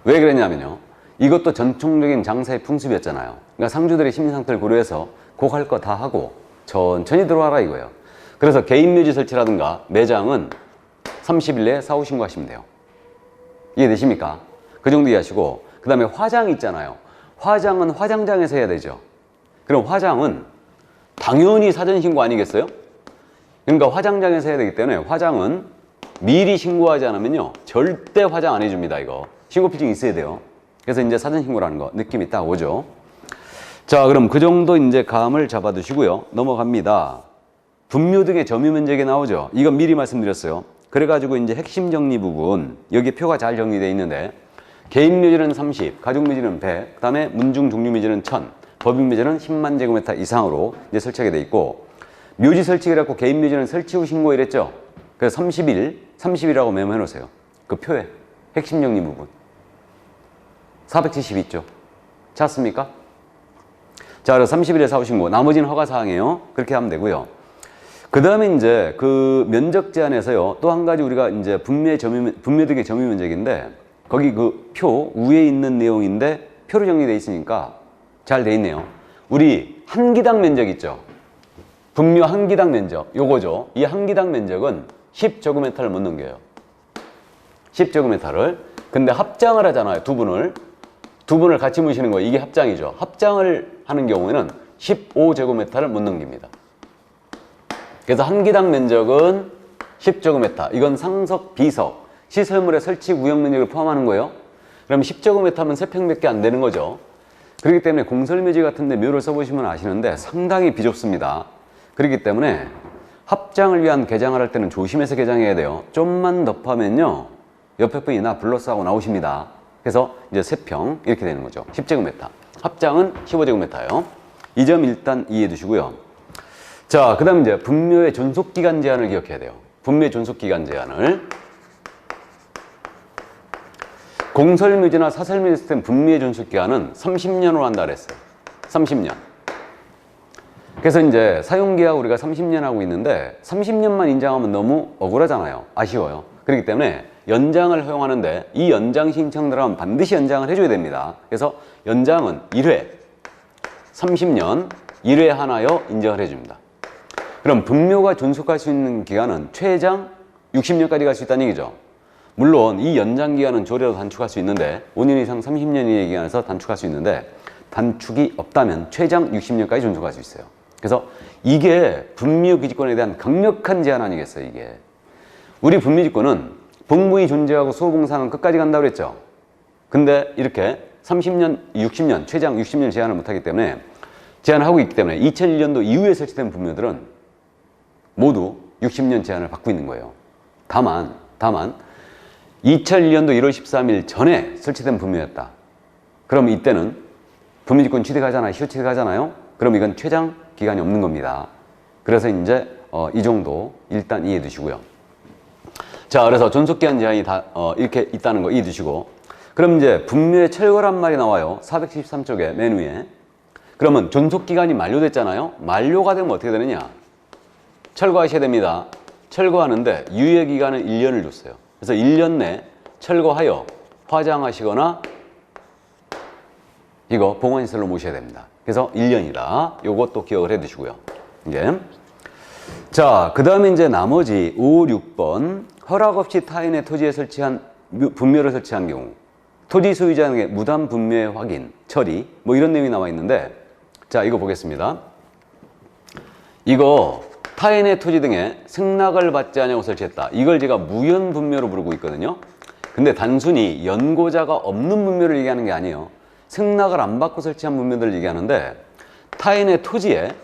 왜 그랬냐면요. 이것도 전통적인 장사의 풍습이었잖아요. 그러니까 상주들의 심리 상태를 고려해서 꼭 할 거 다 하고 천천히 들어와라 이거예요. 그래서 개인 묘지 설치라든가 매장은 30일 내에 사후 신고하시면 돼요. 이해되십니까? 그 정도 이해하시고, 그 다음에 화장 있잖아요. 화장은 화장장에서 해야 되죠. 그럼 화장은 당연히 사전 신고 아니겠어요? 그러니까 화장장에서 해야 되기 때문에 화장은 미리 신고하지 않으면요 절대 화장 안 해줍니다. 이거 신고 필증이 있어야 돼요. 그래서 이제 사전 신고라는 거 느낌이 딱 오죠. 자, 그럼 그 정도 이제 감을 잡아두시고요. 넘어갑니다. 분묘 등의 점유 면적이 나오죠. 이건 미리 말씀드렸어요. 그래가지고 이제 핵심 정리 부분, 여기 표가 잘 정리되어 있는데, 개인 묘지는 30, 가족 묘지는 100, 그 다음에 문중 종류 묘지는 1000, 법인 묘지는 10만 제곱미터 이상으로 이제 설치하게 돼 있고, 묘지 설치해갖고 개인 묘지는 설치 후 신고 이랬죠. 그래서 30일이라고 메모해 놓으세요. 그 표에 핵심 정리 부분 470 있죠. 찾습니까? 자, 그래서 30일에 사후 신고, 나머지는 허가 사항이에요. 그렇게 하면 되고요. 그 다음에 이제 그 면적 제한에서요, 또 한 가지 우리가 이제 분묘 등의 점유 면적인데, 거기 그 표 위에 있는 내용인데 표로 정리되어 있으니까 잘 돼 있네요. 우리 한 기당 면적 있죠. 분묘 한 기당 면적, 요거죠. 이 한 기당 면적은 10제곱미터를 못 넘겨요. 10제곱미터를. 근데 합장을 하잖아요. 두 분을 같이 모시는 거예요. 이게 합장이죠. 합장을 하는 경우에는 15제곱미터를 못 넘깁니다. 그래서 한 기당 면적은 10제곱미터. 이건 상석, 비석, 시설물의 설치 구역 면적을 포함하는 거예요. 그럼 10제곱미터 하면 3평밖에 안 되는 거죠. 그렇기 때문에 공설묘지 같은 데 묘를 써보시면 아시는데 상당히 비좁습니다. 그렇기 때문에 합장을 위한 개장을 할 때는 조심해서 개장해야 돼요. 좀만 덮하면요 옆에 분이 나 불러싸고 나오십니다. 그래서 이제 3평 이렇게 되는 거죠. 10제곱미터. 합장은 15제곱미터예요. 이 점 일단 이해해 두시고요. 자, 그 다음 이제 분묘의 존속기간 제한을 기억해야 돼요. 분묘의 존속기간 제한을. 공설묘지나 사설묘지 시스템 분묘의 존속기간은 30년으로 한다 그랬어요. 30년. 그래서 이제 사용계약 우리가 30년 하고 있는데 30년만 인정하면 너무 억울하잖아요. 아쉬워요. 그렇기 때문에 연장을 허용하는데 이 연장 신청 들어가면 반드시 연장을 해줘야 됩니다. 그래서 연장은 1회, 30년 1회 하나여 인정을 해줍니다. 그럼 분묘가 존속할 수 있는 기간은 최장 60년까지 갈 수 있다는 얘기죠. 물론 이 연장 기간은 조례로 단축할 수 있는데 5년 이상 30년 이내의 기간에서 단축할 수 있는데 단축이 없다면 최장 60년까지 존속할 수 있어요. 그래서 이게 분묘 기지권에 대한 강력한 제한 아니겠어요, 이게. 우리 분묘지권은 복무이 존재하고 수호봉상은 끝까지 간다고 그랬죠. 근데 이렇게 30년, 60년, 최장 60년 제한을 못하기 때문에 제한하고 있기 때문에 2001년도 이후에 설치된 분묘들은 모두 60년 제한을 받고 있는 거예요. 다만 2001년도 1월 13일 전에 설치된 분묘였다. 그럼 이때는 분묘지권 취득하잖아요. 시효 취득하잖아요. 그럼 이건 최장 기간이 없는 겁니다. 그래서 이제 이 정도 일단 이해해 두시고요. 자, 그래서 존속기한 제한이 다 이렇게 있다는 거 이해해 두시고, 그럼 이제 분묘의 철거란 말이 나와요. 473쪽에 맨 위에. 그러면 존속기간이 만료됐잖아요. 만료가 되면 어떻게 되느냐? 철거하셔야 됩니다. 철거하는데 유예기간은 1년을 줬어요. 그래서 1년 내 철거하여 화장하시거나 이거 봉헌시설로 모셔야 됩니다. 그래서 1년이다. 요것도 기억을 해 두시고요. 이제. 자, 그 다음에 이제 나머지 5, 6번. 허락 없이 타인의 토지에 설치한, 분묘를 설치한 경우. 토지 소유자에게 무단 분묘의 확인, 처리, 뭐 이런 내용이 나와 있는데, 자, 이거 보겠습니다. 이거 타인의 토지 등에 승낙을 받지 않냐고 설치했다. 이걸 제가 무연분묘로 부르고 있거든요. 근데 단순히 연고자가 없는 분묘를 얘기하는 게 아니에요. 승낙을 안 받고 설치한 분묘들을 얘기하는데, 타인의 토지에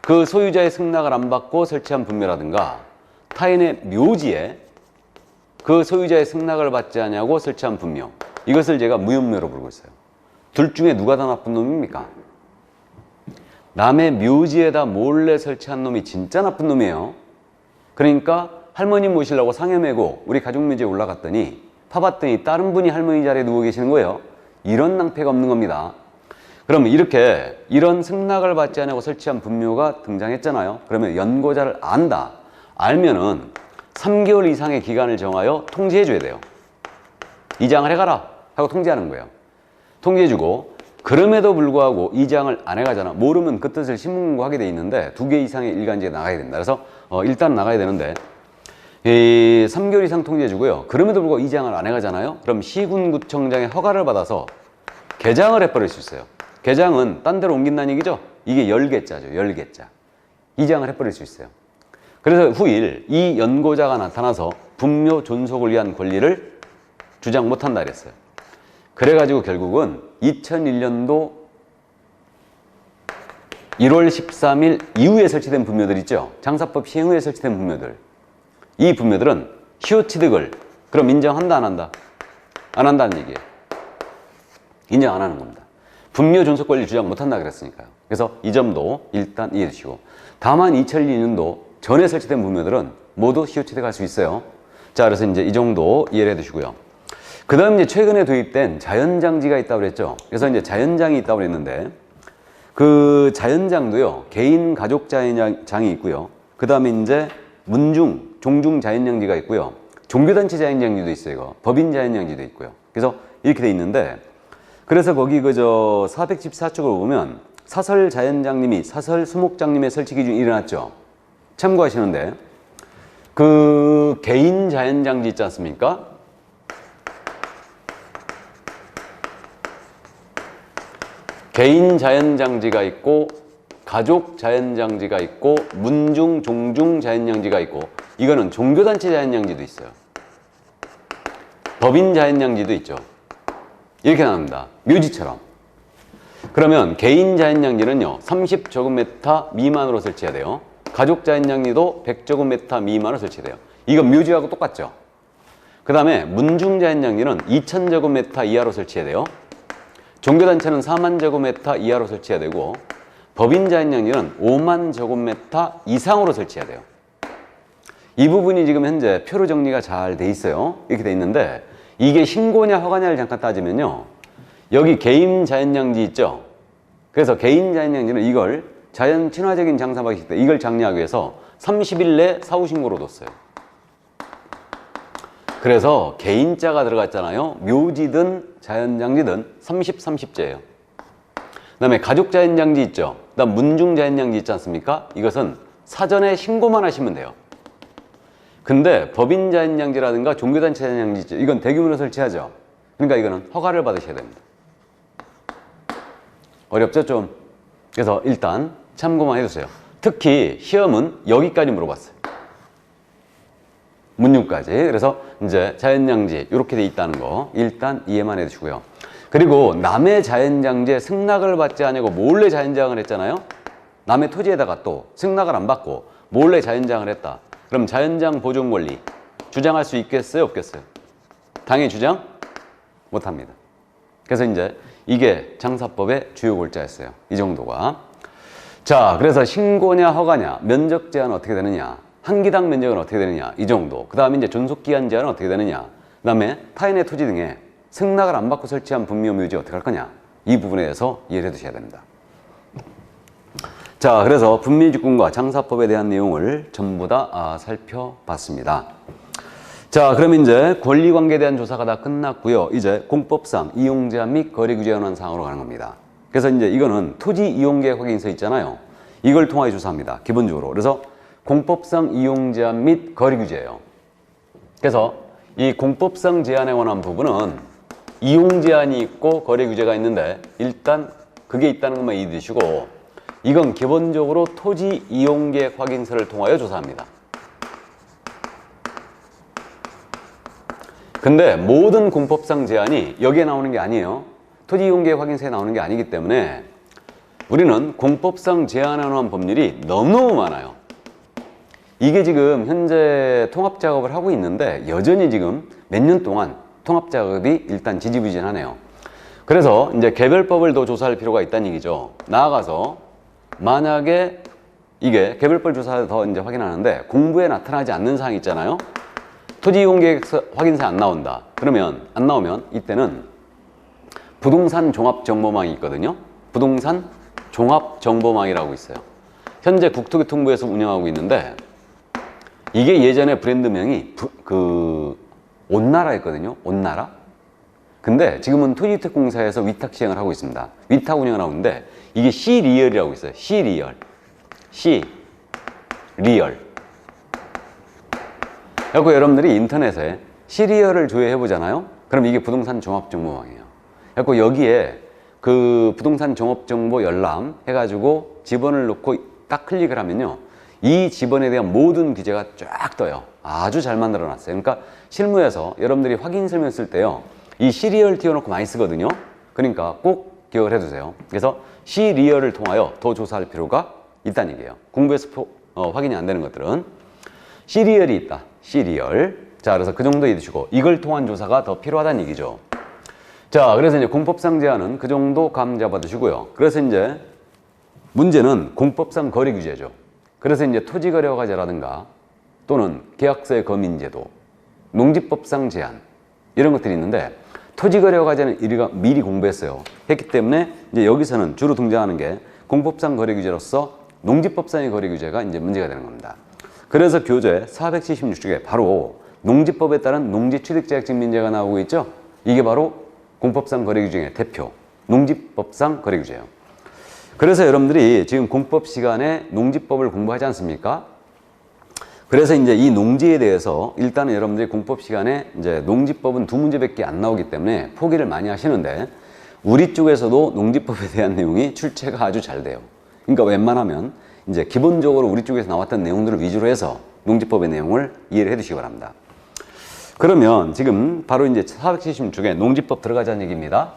그 소유자의 승낙을 안 받고 설치한 분묘라든가 타인의 묘지에 그 소유자의 승낙을 받지 않냐고 설치한 분묘, 이것을 제가 무연묘로 부르고 있어요. 둘 중에 누가 더 나쁜 놈입니까? 남의 묘지에다 몰래 설치한 놈이 진짜 나쁜 놈이에요. 그러니까 할머니 모시려고 상해 메고 우리 가족묘지에 올라갔더니 파봤더니 다른 분이 할머니 자리에 누워 계시는 거예요. 이런 낭패가 없는 겁니다. 그러면 이렇게 이런 승낙을 받지 않냐고 설치한 분묘가 등장했잖아요. 그러면 연고자를 안다. 알면은 3개월 이상의 기간을 정하여 통지해 줘야 돼요. 이장을 해가라 하고 통지하는 거예요. 통지해주고, 그럼에도 불구하고 이장을 안 해가잖아. 모르면 그 뜻을 신문공고하게 돼 있는데 2개 이상의 일간지에 나가야 된다. 그래서 일단 나가야 되는데, 3개월 이상 통지해주고요. 그럼에도 불구하고 이장을 안 해가잖아요. 그럼 시군구청장의 허가를 받아서 개장을 해버릴 수 있어요. 개장은 딴 데로 옮긴다는 얘기죠. 이게 열개자죠. 열개자. 이장을 해버릴 수 있어요. 그래서 후일 이 연고자가 나타나서 분묘 존속을 위한 권리를 주장 못한다 그랬어요. 그래가지고 결국은 2001년도 1월 13일 이후에 설치된 분묘들 있죠. 장사법 시행 후에 설치된 분묘들. 이 분묘들은 시효취득을 그럼 인정한다 안 한다? 안 한다는 얘기예요. 인정 안 하는 겁니다. 분묘 존속 권리 주장 못한다 그랬으니까요. 그래서 이 점도 일단 이해해 주시고, 다만 2002년도 전에 설치된 분묘들은 모두 시효취득할 수 있어요. 자, 그래서 이제 이 정도 이해를 해 두시고요. 그 다음 이제 최근에 도입된 자연장지가 있다고 그랬죠. 그래서 이제 자연장이 있다고 그랬는데, 그 자연장도요, 개인 가족 자연장이 있고요. 그 다음에 이제 문중, 종중 자연장지가 있고요. 종교단체 자연장지도 있어요. 이거. 법인 자연장지도 있고요. 그래서 이렇게 돼 있는데, 그래서 거기 그저 414쪽을 보면 사설 자연장님이 사설 수목장님의 설치 기준이 일어났죠. 참고하시는데, 그 개인 자연장지 있지 않습니까? 개인 자연장지가 있고 가족 자연장지가 있고 문중, 종중 자연장지가 있고, 이거는 종교단체 자연장지도 있어요. 법인 자연장지도 있죠. 이렇게 나옵니다. 묘지처럼. 그러면 개인 자연장지는요 30제곱미터 미만으로 설치해야 돼요. 가족 자연장지도 100제곱미터 미만으로 설치해야 돼요. 이건 묘지하고 똑같죠. 그 다음에 문중 자연장지는 2000제곱미터 이하로 설치해야 돼요. 종교단체는 40,000제곱미터 이하로 설치해야 되고, 법인 자연장지는 50,000제곱미터 이상으로 설치해야 돼요. 이 부분이 지금 현재 표로 정리가 잘 돼 있어요. 이렇게 돼 있는데, 이게 신고냐 허가냐를 잠깐 따지면요, 여기 개인 자연장지 있죠. 그래서 개인 자연장지는 이걸 자연 친화적인 장사 방식 때 이걸 장려하기 위해서 30일 내 사후신고로 뒀어요. 그래서 개인자가 들어갔잖아요. 묘지든 자연장지든 30, 30제예요. 그 다음에 가족 자연장지 있죠. 그 다음 문중 자연장지 있지 않습니까? 이것은 사전에 신고만 하시면 돼요. 근데 법인 자연장지라든가 종교단체 자연장지 있죠. 이건 대규모로 설치하죠. 그러니까 이거는 허가를 받으셔야 됩니다. 어렵죠 좀? 그래서 일단 참고만 해주세요. 특히 시험은 여기까지 물어봤어요. 문중까지. 그래서 이제 자연장지 이렇게 돼 있다는 거 일단 이해만 해주시고요. 그리고 남의 자연장지에 승낙을 받지 않고 몰래 자연장을 했잖아요. 남의 토지에다가 또 승낙을 안 받고 몰래 자연장을 했다. 그럼 자연장 보존 권리 주장할 수 있겠어요? 없겠어요? 당연히 주장 못합니다. 그래서 이제 이게 장사법의 주요 골자였어요. 이 정도가. 자, 그래서 신고냐 허가냐, 면적 제한은 어떻게 되느냐, 한기당 면적은 어떻게 되느냐, 이 정도. 그 다음에 이제 존속기한 제한은 어떻게 되느냐, 그 다음에 타인의 토지 등에 승낙을 안 받고 설치한 분묘 묘지 어떻게 할 거냐, 이 부분에 대해서 이해를 해 두셔야 됩니다. 자, 그래서 분묘직군과 장사법에 대한 내용을 전부 다 살펴봤습니다. 자, 그럼 이제 권리관계에 대한 조사가 다 끝났고요. 이제 공법상 이용제한 및 거래규제연한 사항으로 가는 겁니다. 그래서 이제 이거는 토지 이용계획 확인서 있잖아요. 이걸 통하여 조사합니다. 기본적으로. 그래서 공법상 이용제한 및 거래규제예요. 그래서 이 공법상 제한에 관한 부분은 이용제한이 있고 거래규제가 있는데, 일단 그게 있다는 것만 이해해 주시고, 이건 기본적으로 토지 이용계획 확인서를 통하여 조사합니다. 근데 모든 공법상 제한이 여기에 나오는 게 아니에요. 토지이용계획 확인서에 나오는 게 아니기 때문에 우리는 공법상 제한하는 법률이 너무너무 많아요. 이게 지금 현재 통합작업을 하고 있는데 여전히 지금 몇 년 동안 통합작업이 일단 지지부진하네요. 그래서 이제 개별법을 더 조사할 필요가 있다는 얘기죠. 나아가서 만약에 이게 개별법 조사를 더 이제 확인하는데 공부에 나타나지 않는 사항이 있잖아요. 토지이용계획 확인서에 안 나온다. 그러면 안 나오면 이때는 부동산 종합정보망이 있거든요. 부동산 종합정보망이라고 있어요. 현재 국토교통부에서 운영하고 있는데 이게 예전에 브랜드명이 온나라였거든요. 온나라. 근데 지금은 토지주택공사에서 위탁 시행을 하고 있습니다. 위탁 운영을 하고 있는데 이게 시리얼이라고 있어요. 시리얼. 시리얼. 그래서 여러분들이 인터넷에 시리얼을 조회해 보잖아요. 그럼 이게 부동산 종합정보망이에요. 그래서 여기에 그 부동산 종합정보 열람 해가지고 지번을 넣고 딱 클릭을 하면요. 이 지번에 대한 모든 규제가 쫙 떠요. 아주 잘 만들어 놨어요. 그러니까 실무에서 여러분들이 확인 설명 쓸 때요. 이 시리얼 띄워놓고 많이 쓰거든요. 그러니까 꼭 기억을 해두세요. 그래서 시리얼을 통하여 더 조사할 필요가 있다는 얘기예요. 공부에서 확인이 안 되는 것들은 시리얼이 있다. 시리얼. 자, 그래서 그 정도 해두시고 이걸 통한 조사가 더 필요하다는 얘기죠. 자, 그래서 이제 공법상 제한은 그 정도 감 잡아두시고요. 그래서 이제 문제는 공법상 거래 규제죠. 그래서 이제 토지거래허가제라든가 또는 계약서의 거민제도, 농지법상 제한 이런 것들이 있는데 토지거래허가제는 우리가 미리 공부했어요. 했기 때문에 이제 여기서는 주로 등장하는 게 공법상 거래 규제로서 농지법상의 거래 규제가 이제 문제가 되는 겁니다. 그래서 교재 476쪽에 바로 농지법에 따른 농지취득자격증민제가 나오고 있죠. 이게 바로 공법상 거래 규제의 대표, 농지법상 거래 규제예요. 그래서 여러분들이 지금 공법 시간에 농지법을 공부하지 않습니까? 그래서 이제 이 농지에 대해서 일단은 여러분들이 공법 시간에 이제 농지법은 2문제밖에 안 나오기 때문에 포기를 많이 하시는데 우리 쪽에서도 농지법에 대한 내용이 출제가 아주 잘 돼요. 그러니까 웬만하면 이제 기본적으로 우리 쪽에서 나왔던 내용들을 위주로 해서 농지법의 내용을 이해를 해 두시기 바랍니다. 그러면 지금 바로 이제 476에 농지법 들어가자는 얘기입니다.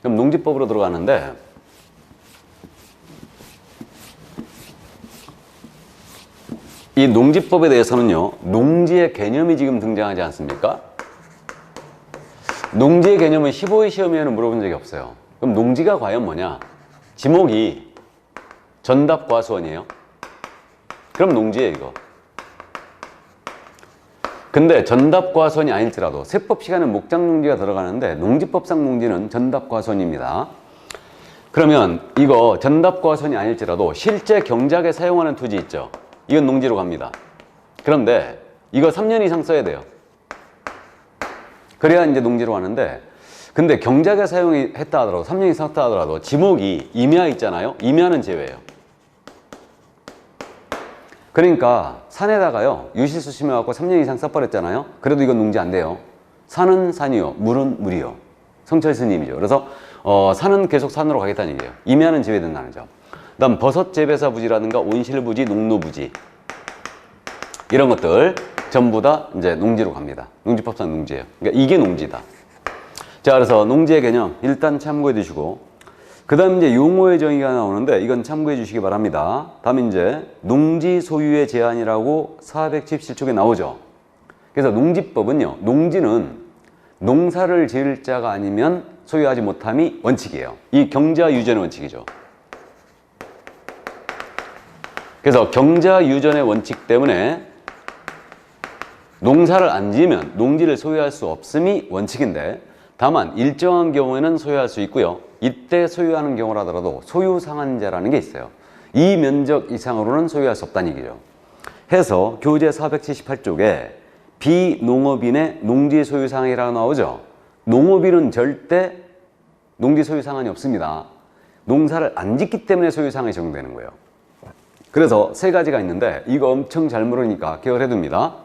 그럼 농지법으로 들어가는데 이 농지법에 대해서는요, 농지의 개념이 지금 등장하지 않습니까? 농지의 개념은 15회 시험에는 물어본 적이 없어요. 그럼 농지가 과연 뭐냐? 지목이 전답과수원이에요. 그럼 농지예요, 이거. 근데 전답과수원이 아닐지라도 세법 시간에 목장농지가 들어가는데 농지법상 농지는 전답과수원입니다. 그러면 이거 전답과수원이 아닐지라도 실제 경작에 사용하는 토지 있죠? 이건 농지로 갑니다. 그런데 이거 3년 이상 써야 돼요. 그래야 이제 농지로 가는데 근데 경작에 사용했다 하더라도 3년 이상 썼다 하더라도 지목이 임야 있잖아요. 임야는 제외예요. 그러니까 산에다가요 유실수 심어갖고 3년 이상 써버렸잖아요. 그래도 이건 농지 안 돼요. 산은 산이요, 물은 물이요. 성철 스님이죠. 그래서 산은 계속 산으로 가겠다는 얘기예요. 임야는 제외된다는 점. 그다음 버섯 재배사 부지라든가 온실 부지, 농로 부지 이런 것들 전부 다 이제 농지로 갑니다. 농지법상 농지예요. 그러니까 이게 농지다. 자, 그래서 농지의 개념 일단 참고해 두시고 그다음 이제 용어의 정의가 나오는데 이건 참고해 주시기 바랍니다. 다음 이제 농지 소유의 제한이라고 417쪽에 나오죠. 그래서 농지법은요. 농지는 농사를 지을 자가 아니면 소유하지 못함이 원칙이에요. 이 경자 유전의 원칙이죠. 그래서 경자 유전의 원칙 때문에 농사를 안 지으면 농지를 소유할 수 없음이 원칙인데 다만 일정한 경우에는 소유할 수 있고요. 이때 소유하는 경우라더라도 소유상한제라는 게 있어요. 이 면적 이상으로는 소유할 수 없다는 얘기죠. 해서 교재 478쪽에 비농업인의 농지 소유상한이라고 나오죠. 농업인은 절대 농지 소유상한이 없습니다. 농사를 안 짓기 때문에 소유상한이 적용되는 거예요. 그래서 세 가지가 있는데 이거 엄청 잘 모르니까 기억을 해둡니다.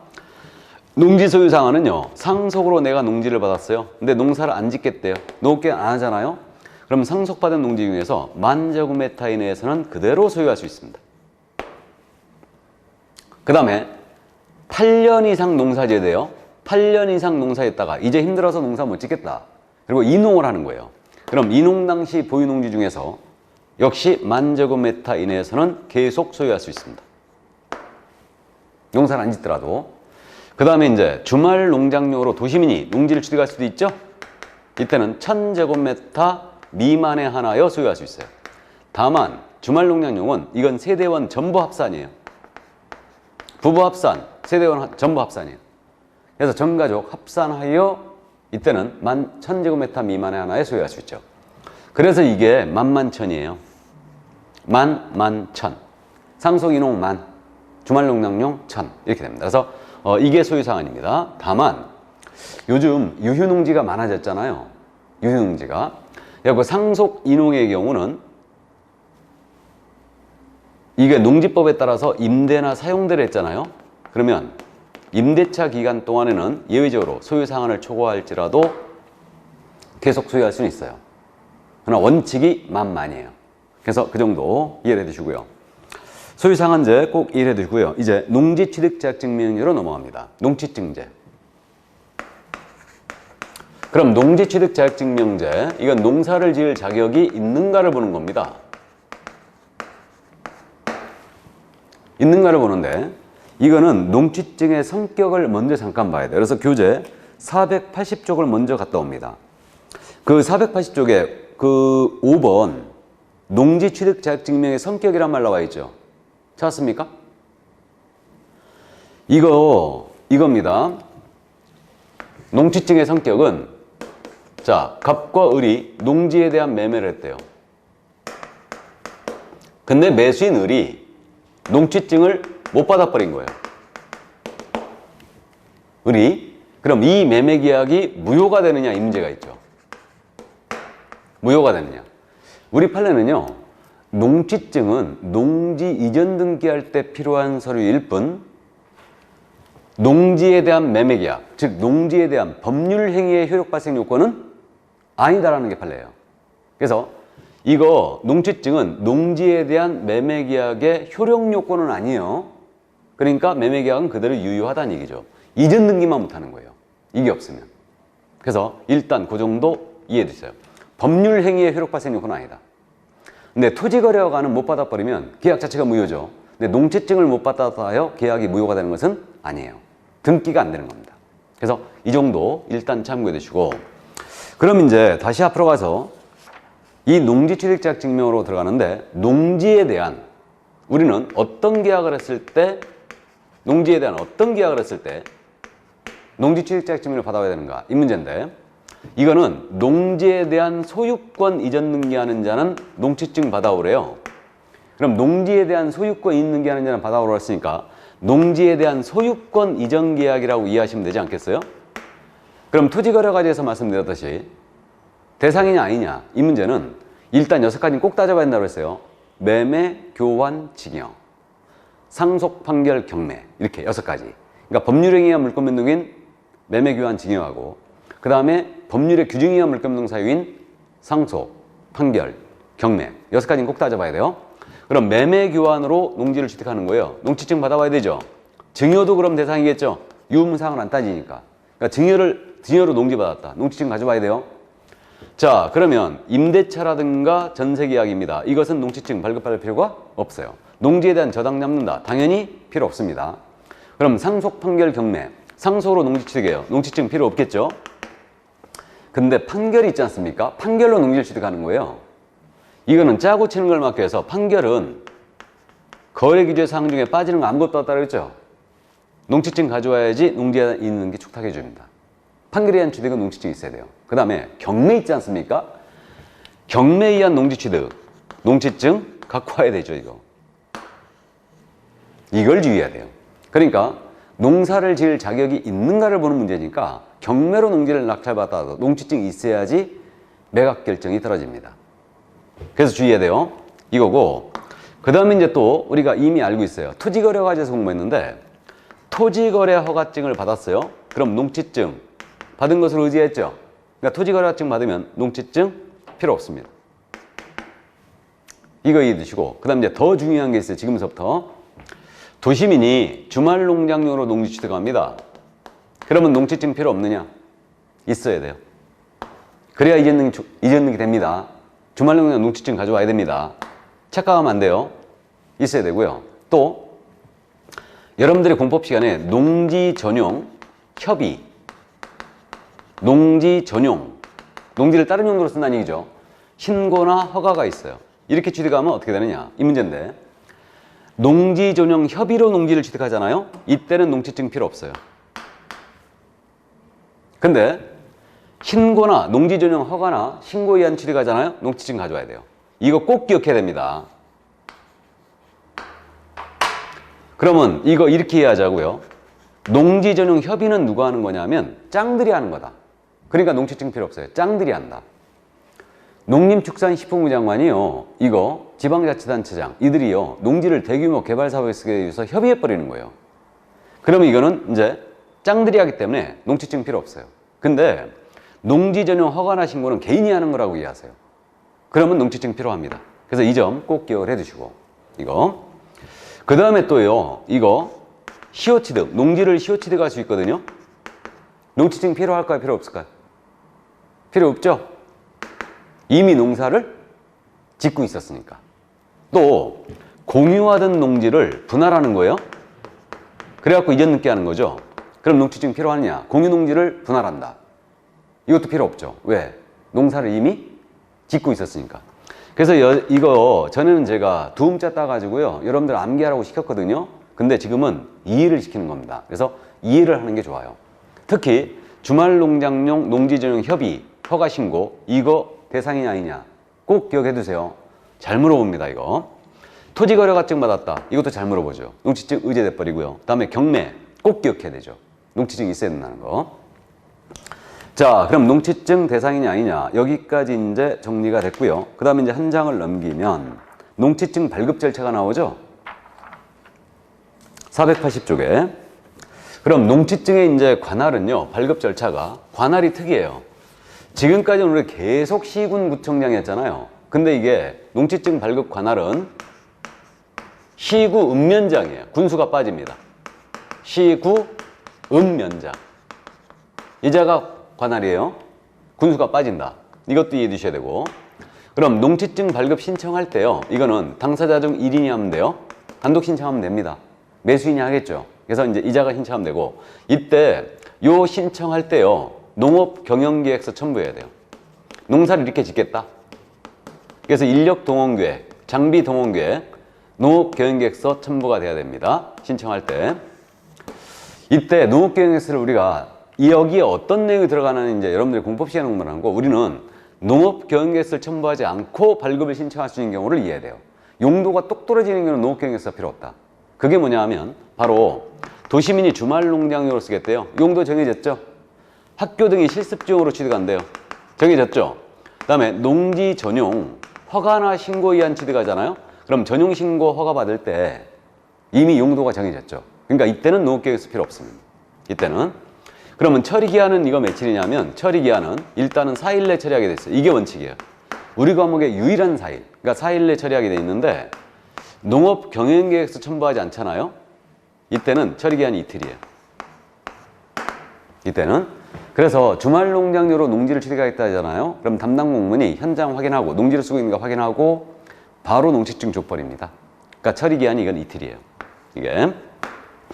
농지 소유 상한은요, 상속으로 내가 농지를 받았어요. 근데 농사를 안 짓겠대요. 농업계획 안 하잖아요. 그럼 상속받은 농지 중에서 10,000제곱미터 이내에서는 그대로 소유할 수 있습니다. 그 다음에 8년 이상 농사지어야 돼요. 8년 이상 농사했다가 이제 힘들어서 농사 못 짓겠다. 그리고 이농을 하는 거예요. 그럼 이농 당시 보유농지 중에서 역시 10,000제곱미터 이내에서는 계속 소유할 수 있습니다. 농사를 안 짓더라도. 그 다음에 이제 주말 농장용으로 도시민이 농지를 취득할 수도 있죠. 이때는 1,000제곱미터 미만에 하나여 소유할 수 있어요. 다만 주말 농장용은 이건 세대원 전부 합산이에요. 부부 합산, 세대원 전부 합산이에요. 그래서 전가족 합산하여 이때는 1,000제곱미터 미만에 하나에 소유할 수 있죠. 그래서 이게 10,000,000이에요. 10,000,000. 상속 이농 10,000, 주말 농장용 1,000 이렇게 됩니다. 그래서 이게 소유상한입니다. 다만 요즘 유휴농지가 많아졌잖아요. 유휴농지가. 그 상속 이농의 경우는 이게 농지법에 따라서 임대나 사용대를 했잖아요. 그러면 임대차 기간 동안에는 예외적으로 소유상한을 초과할지라도 계속 소유할 수는 있어요. 그러나 원칙이 10,000,000이에요. 그래서 그 정도 이해를 해두시고요. 소유상한제 꼭 이해를 해두시고요. 이제 농지취득자격증명제로 넘어갑니다. 농취증제. 그럼 농지취득자격증명제, 이건 농사를 지을 자격이 있는가를 보는 겁니다. 있는가를 보는데 이거는 농취증의 성격을 먼저 잠깐 봐야 돼요. 그래서 교재 480쪽을 먼저 갔다 옵니다. 그 480쪽에 그 5번 농지취득자격증명의 성격이란 말 나와 있죠. 찾았습니까? 이겁니다. 농취증의 성격은 자, 갑과 을이 농지에 대한 매매를 했대요. 근데 매수인 을이 농취증을 못 받아버린 거예요. 을이. 그럼 이 매매 계약이 무효가 되느냐 이 문제가 있죠. 무효가 되느냐. 우리 판례는요, 농취증은 농지 이전 등기할 때 필요한 서류일 뿐 농지에 대한 매매 계약, 즉 농지에 대한 법률 행위의 효력 발생 요건은 아니다라는 게 판례예요. 그래서 이거 농취증은 농지에 대한 매매 계약의 효력 요건은 아니에요. 그러니까 매매 계약은 그대로 유효하다는 얘기죠. 이전 등기만 못하는 거예요. 이게 없으면. 그래서 일단 그 정도 이해해 주세요. 법률 행위의 효력 발생 요건은 아니다. 근데 토지거래허가는 못 받아버리면 계약 자체가 무효죠. 근데 농취증을 못 받아서 계약이 무효가 되는 것은 아니에요. 등기가 안 되는 겁니다. 그래서 이 정도 일단 참고해 두시고, 그럼 이제 다시 앞으로 가서 이 농지취득자격증명으로 들어가는데, 농지에 대한 우리는 어떤 계약을 했을 때, 농지에 대한 어떤 계약을 했을 때 농지취득자격증명을 받아야 되는가 이 문제인데, 이거는 농지에 대한 소유권 이전 등기하는 자는 농취증 받아오래요. 그럼 농지에 대한 소유권 이전 등기하는 자는 받아오라고 했으니까 농지에 대한 소유권 이전 계약이라고 이해하시면 되지 않겠어요? 그럼 토지거래가지에서 말씀드렸듯이 대상이냐 아니냐 이 문제는 일단 6가지는 꼭 따져봐야 된다고 했어요. 매매, 교환, 징여, 상속, 판결, 경매 이렇게 6가지. 그러니까 법률행위에 의한 물권 변동인 매매, 교환, 징여하고 그 다음에 법률의 규정에 의한 물권 변동 사유인 상속, 판결, 경매 6가지는 꼭 따져봐야 돼요. 그럼 매매, 교환으로 농지를 취득하는 거예요. 농취증 받아봐야 되죠. 증여도 그럼 대상이겠죠. 유무사항을 안 따지니까. 그러니까 증여로 농지 받았다. 농취증 가져봐야 돼요. 자, 그러면 임대차라든가 전세계약입니다. 이것은 농취증 발급받을 필요가 없어요. 농지에 대한 저당 잡는다. 당연히 필요 없습니다. 그럼 상속, 판결, 경매. 상속으로 농지 취득해요. 농취증 필요 없겠죠. 근데 판결이 있지 않습니까? 판결로 농지를 취득하는 거예요. 이거는 짜고 치는 걸 막기 위해서 판결은 거래규제 사항 중에 빠지는 거 아무것도 없다고 그랬죠. 농취증 가져와야지 농지에 있는 게 축탁해 줍니다. 판결에 의한 취득은 농취증이 있어야 돼요. 그 다음에 경매 있지 않습니까? 경매에 의한 농지 취득, 농취증 갖고 와야 되죠. 이걸 주의해야 돼요. 그러니까 농사를 지을 자격이 있는가를 보는 문제니까 경매로 농지를 낙찰받아도 농취증이 있어야지 매각 결정이 떨어집니다. 그래서 주의해야 돼요. 이거고, 그 다음에 이제 또 우리가 이미 알고 있어요. 토지거래허가제에서 공부했는데 토지거래 허가증을 받았어요. 그럼 농취증 받은 것을 의지했죠. 그러니까 토지거래 허가증 받으면 농취증 필요 없습니다. 이거 이해해 두시고, 그 다음 이제 더 중요한 게 있어요. 지금부터 도시민이 주말 농장용으로 농지 취득합니다. 그러면 농취증 필요 없느냐? 있어야 돼요. 그래야 이전등기 됩니다. 주말농장 농지증 가져와야 됩니다. 착각하면 안 돼요. 있어야 되고요. 또 여러분들의 공법 시간에 농지 전용 협의, 농지 전용, 농지를 다른 용도로 쓴다는 얘기죠. 신고나 허가가 있어요. 이렇게 취득하면 어떻게 되느냐, 이 문제인데, 농지 전용 협의로 농지를 취득하잖아요. 이때는 농지증 필요 없어요. 근데 신고나 농지 전용 허가나 신고에 의한 취득하잖아요. 농지증 가져와야 돼요. 이거 꼭 기억해야 됩니다. 그러면 이거 이렇게 이해하자고요. 농지 전용 협의는 누가 하는 거냐면 짱들이 하는 거다. 그러니까 농지증 필요 없어요. 짱들이 한다. 농림축산식품부 장관이요, 이거 지방자치단체장 이들이요 농지를 대규모 개발사업에 쓰기 위해서 협의해버리는 거예요. 그러면 이거는 이제 짱들이 하기 때문에 농지증 필요 없어요. 근데 농지 전용 허가나 신고는 개인이 하는 거라고 이해하세요. 그러면 농지증 필요합니다. 그래서 이 점 꼭 기억을 해두시고, 이거 그 다음에 또요, 이거 시효취득, 농지를 시효취득할 수 있거든요. 농지증 필요할까요? 필요 없을까요? 필요 없죠? 이미 농사를 짓고 있었으니까. 또 공유하던 농지를 분할하는 거예요. 그래갖고 이전 늦게 하는 거죠. 그럼 농지증 필요하느냐? 공유 농지를 분할한다. 이것도 필요 없죠. 왜? 농사를 이미 짓고 있었으니까. 그래서 이거 전에는 제가 두음자 따가지고요 여러분들 암기하라고 시켰거든요. 근데 지금은 이해를 시키는 겁니다. 그래서 이해를 하는 게 좋아요. 특히 주말농장용 농지전용 협의, 허가신고, 이거 대상이냐 아니냐 꼭 기억해 두세요. 잘 물어봅니다. 이거 토지거래가증 받았다, 이것도 잘 물어보죠. 농지증 의제돼 버리고요. 그 다음에 경매 꼭 기억해야 되죠. 농지증 있어야 된다는 거. 자, 그럼 농지증 대상이냐 아니냐 여기까지 이제 정리가 됐고요. 그 다음에 이제 한 장을 넘기면 농지증 발급 절차가 나오죠. 480쪽에. 그럼 농지증의 이제 관할은요, 발급 절차가 관할이 특이해요. 지금까지는 우리가 계속 시군구청장이 했잖아요. 근데 이게 농지증 발급 관할은 시구 읍면장이에요. 군수가 빠집니다. 시구 읍면장. 이자가 관할이에요. 군수가 빠진다. 이것도 이해해 두셔야 되고. 그럼 농지증 발급 신청할 때요, 이거는 당사자 중 1인이 하면 돼요. 단독 신청하면 됩니다. 매수인이 하겠죠. 그래서 이제 이자가 신청하면 되고, 이때 요 신청할 때요, 농업경영계획서 첨부해야 돼요. 농사를 이렇게 짓겠다. 그래서 인력동원계획, 장비동원계획, 농업경영계획서 첨부가 돼야 됩니다. 신청할 때. 이때 농업경영계획서를 우리가 여기에 어떤 내용이 들어가는 이제 여러분들이 공법 시간에 공부하는 거, 우리는 농업경영계획서를 첨부하지 않고 발급을 신청할 수 있는 경우를 이해해야 돼요. 용도가 똑 떨어지는 경우는 농업경영계획서가 필요 없다. 그게 뭐냐 하면 바로 도시민이 주말농장용으로 쓰겠대요. 용도 정해졌죠? 학교 등이 실습지용으로 취득한대요. 정해졌죠? 그 다음에 농지 전용 허가나 신고에 의한 취득하잖아요. 그럼 전용 신고 허가 받을 때 이미 용도가 정해졌죠. 그러니까 이때는 농업계획서 필요 없습니다. 이때는. 그러면 처리기한은 이거 며칠이냐면, 처리기한은 일단은 4일 내 처리하게 돼 있어요. 이게 원칙이에요. 우리 과목의 유일한 4일. 그러니까 4일 내 처리하게 돼 있는데, 농업경영계획서 첨부하지 않잖아요. 이때는 처리기한이 이틀이에요. 이때는. 그래서 주말농장료로 농지를 취득하겠다 하잖아요. 그럼 담당 공무원이 현장 확인하고 농지를 쓰고 있는가 확인하고 바로 농지증 줘버립니다. 그러니까 처리기한이 이건 이틀이에요. 이게.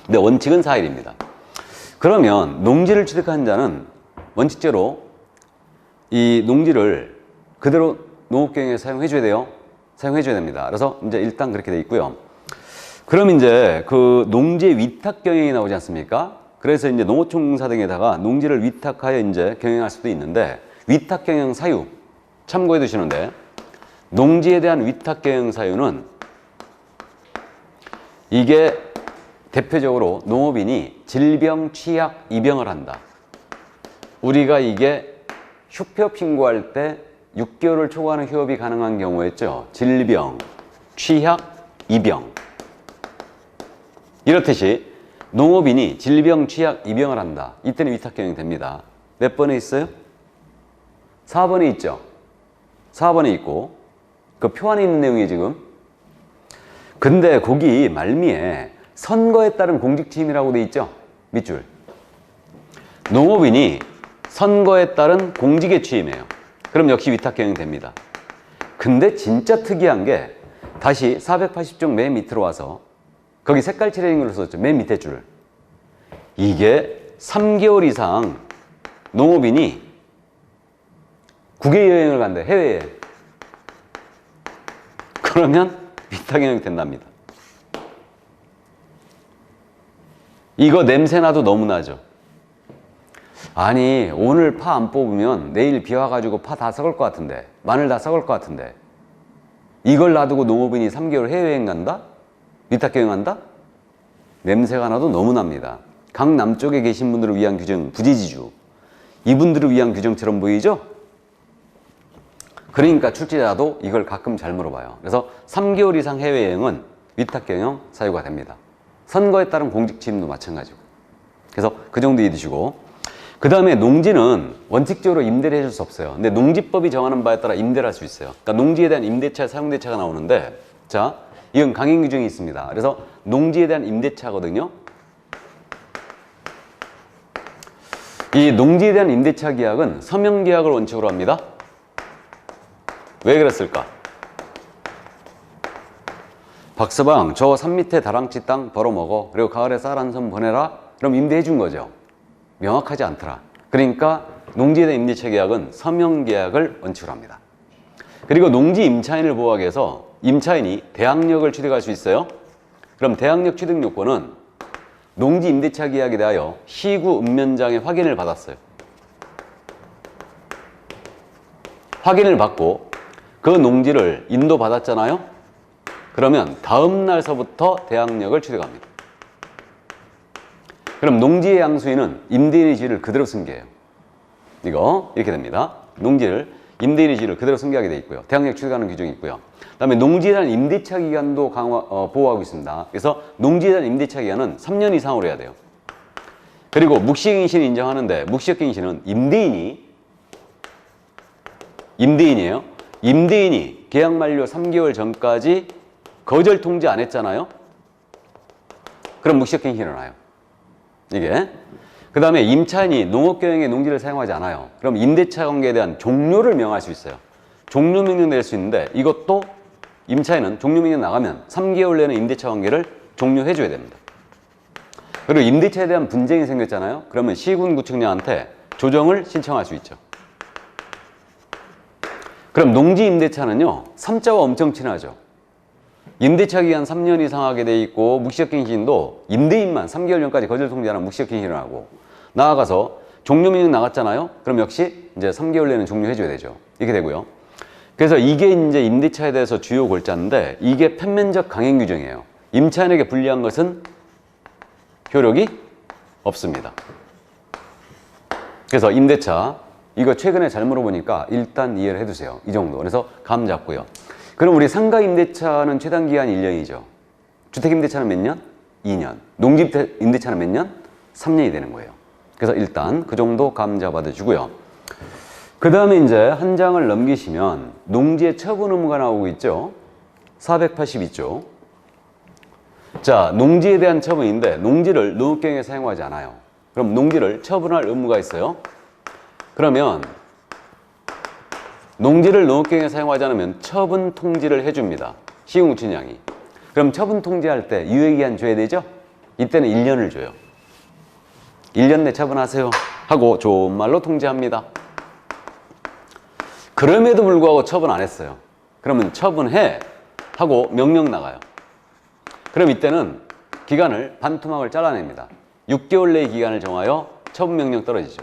근데 원칙은 4일입니다. 그러면 농지를 취득한 자는 원칙대로 이 농지를 그대로 농업경영에 사용해 줘야 돼요. 사용해 줘야 됩니다. 그래서 이제 일단 그렇게 돼 있고요. 그럼 이제 그 농지의 위탁 경영이 나오지 않습니까? 그래서 이제 농어촌공사 등에다가 농지를 위탁하여 이제 경영할 수도 있는데, 위탁 경영 사유 참고해 두시는데, 농지에 대한 위탁 경영 사유는 이게 대표적으로 농업인이 질병, 취약, 입영을 한다. 우리가 이게 휴폐업 신고할 때 6개월을 초과하는 휴업이 가능한 경우였죠. 질병, 취약, 입영. 이렇듯이 농업인이 질병, 취약, 입영을 한다. 이때는 위탁경영이 됩니다. 몇 번에 있어요? 4번에 있죠. 4번에 있고 그 표 안에 있는 내용이 지금. 근데 거기 말미에 선거에 따른 공직취임이라고 돼 있죠. 밑줄. 농업인이 선거에 따른 공직에 취임해요. 그럼 역시 위탁경영 됩니다. 근데 진짜 특이한 게 다시 480쪽 맨 밑으로 와서 거기 색깔 칠해진 걸로 썼죠. 맨 밑에 줄. 이게 3개월 이상 농업인이 국외 여행을 간대. 해외여행. 그러면 위탁경영이 된답니다. 이거 냄새나도 너무나죠. 아니 오늘 파 안 뽑으면 내일 비 와가지고 파 다 썩을 것 같은데, 마늘 다 썩을 것 같은데, 이걸 놔두고 농업인이 3개월 해외여행 간다? 위탁경영 한다? 냄새가 나도 너무납니다. 강남쪽에 계신 분들을 위한 규정 부재지주, 이분들을 위한 규정처럼 보이죠? 그러니까 출제자도 이걸 가끔 잘 물어봐요. 그래서 3개월 이상 해외여행은 위탁경영 사유가 됩니다. 선거에 따른 공직 취임도 마찬가지고. 그래서 그 정도 이해 두시고, 그 다음에 농지는 원칙적으로 임대를 해줄 수 없어요. 근데 농지법이 정하는 바에 따라 임대를 할 수 있어요. 그러니까 농지에 대한 임대차, 사용대차가 나오는데, 자, 이건 강행 규정이 있습니다. 그래서 농지에 대한 임대차거든요. 이 농지에 대한 임대차 계약은 서명 계약을 원칙으로 합니다. 왜 그랬을까? 박서방, 저 산 밑에 다랑치 땅 벌어먹어. 그리고 가을에 쌀 한 손 보내라. 그럼 임대해 준 거죠. 명확하지 않더라. 그러니까 농지에 대한 임대차 계약은 서명 계약을 원칙으로 합니다. 그리고 농지 임차인을 보호하기 위해서 임차인이 대항력을 취득할 수 있어요. 그럼 대항력 취득 요건은 농지 임대차 계약에 대하여 시구 읍면장의 확인을 받았어요. 확인을 받고 그 농지를 인도받았잖아요. 그러면 다음 날서부터 대항력을 취득합니다. 그럼 농지의 양수인은 임대인의 지위를 그대로 승계해요. 이거 이렇게 됩니다. 농지를 임대인의 지위를 그대로 승계하게 돼 있고요. 대항력 취득하는 규정이 있고요. 그다음에 농지에 대한 임대차 기간도 보호하고 있습니다. 그래서 농지에 대한 임대차 기간은 3년 이상으로 해야 돼요. 그리고 묵시갱신을 인정하는데, 묵시갱신은 임대인이에요. 임대인이 계약 만료 3개월 전까지 거절 통지 안 했잖아요. 그럼 묵시갱신이 일어나요. 이게. 그 다음에 임차인이 농업경영에 농지를 사용하지 않아요. 그럼 임대차 관계에 대한 종료를 명할 수 있어요. 종료 명령 낼 수 있는데, 이것도 임차인은 종료 명령 나가면 3개월 내는 임대차 관계를 종료해 줘야 됩니다. 그리고 임대차에 대한 분쟁이 생겼잖아요. 그러면 시군구청장한테 조정을 신청할 수 있죠. 그럼 농지 임대차는요, 3자가 엄청 친하죠. 임대차 기간 3년 이상 하게 돼 있고, 묵시적갱신도 임대인만 3개월 전까지 거절 통지하는 묵시적갱신을 하고, 나아가서 종료명령 나갔잖아요. 그럼 역시 이제 3개월 내는 종료해 줘야 되죠. 이렇게 되고요. 그래서 이게 이제 임대차에 대해서 주요 골자인데, 이게 편면적 강행 규정이에요. 임차인에게 불리한 것은 효력이 없습니다. 그래서 임대차, 이거 최근에 잘 물어보니까 일단 이해를 해두세요. 이 정도. 그래서 감 잡고요. 그럼 우리 상가 임대차는 최단 기간이 1년이죠. 주택 임대차는 몇 년? 2년. 농지 임대차는 몇 년? 3년이 되는 거예요. 그래서 일단 그 정도 감 잡아주고요. 그 다음에 이제 한 장을 넘기시면 농지의 처분 의무가 나오고 있죠. 482조. 자, 농지에 대한 처분인데, 농지를 농업경영에 사용하지 않아요. 그럼 농지를 처분할 의무가 있어요. 그러면 농지를 농업경영에 사용하지 않으면 처분 통지를 해줍니다. 시군구청장이. 그럼 처분 통지할 때 유예기한 줘야 되죠? 이때는 1년을 줘요. 1년 내 처분하세요 하고 좋은 말로 통지합니다. 그럼에도 불구하고 처분 안 했어요. 그러면 처분해 하고 명령 나가요. 그럼 이때는 기간을 반토막을 잘라냅니다. 6개월 내의 기간을 정하여 처분 명령 떨어지죠.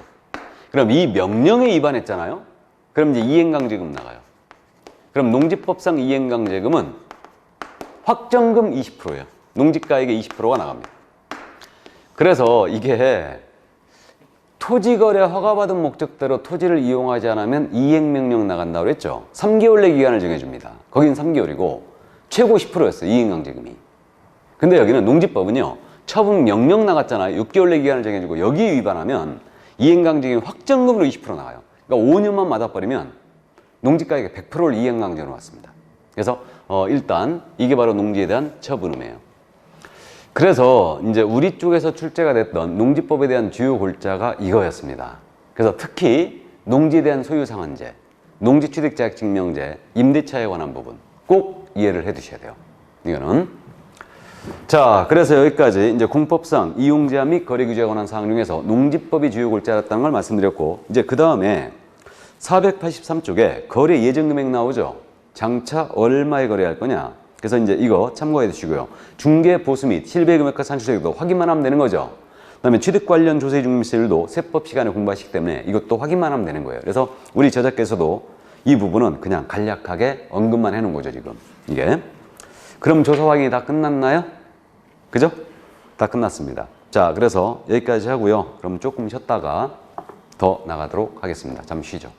그럼 이 명령에 위반했잖아요. 그럼 이제 이행강제금 나가요. 그럼 농지법상 이행강제금은 확정금 20%예요. 농지가액의 20%가 나갑니다. 그래서 이게 토지거래 허가받은 목적대로 토지를 이용하지 않으면 이행명령 나간다고 그랬죠. 3개월 내 기간을 정해줍니다. 거긴 3개월이고 최고 10%였어요. 이행강제금이. 근데 여기는 농지법은요, 처분 명령 나갔잖아요. 6개월 내 기간을 정해주고 여기에 위반하면 이행강제금이 확정금으로 20% 나가요. 그러니까 5년만 맞아버리면 농지가액의 100%를 이행강제로 왔습니다. 그래서 일단 이게 바로 농지에 대한 처분음이에요. 그래서 이제 우리 쪽에서 출제가 됐던 농지법에 대한 주요 골자가 이거였습니다. 그래서 특히 농지에 대한 소유상한제, 농지취득자격증명제, 임대차에 관한 부분 꼭 이해를 해 두셔야 돼요. 이거는. 자, 그래서 여기까지 이제 공법상 이용제한 및 거래규제에 관한 사항 중에서 농지법이 주요 골자를 았다는 걸 말씀드렸고, 이제 그 다음에 483쪽에 거래 예정금액 나오죠. 장차 얼마에 거래할 거냐. 그래서 이제 이거 참고해 두시고요. 중개 보수 및 실배 금액과 산출액도 확인만 하면 되는 거죠. 그다음에 취득 관련 조세 중립세율도 세법 시간에 공부하시기 때문에 이것도 확인만 하면 되는 거예요. 그래서 우리 저자께서도 이 부분은 그냥 간략하게 언급만 해놓은 거죠, 지금. 이게. 그럼 조사 확인이 다 끝났나요? 그죠? 다 끝났습니다. 자, 그래서 여기까지 하고요. 그럼 조금 쉬었다가 더 나가도록 하겠습니다. 잠시 쉬죠.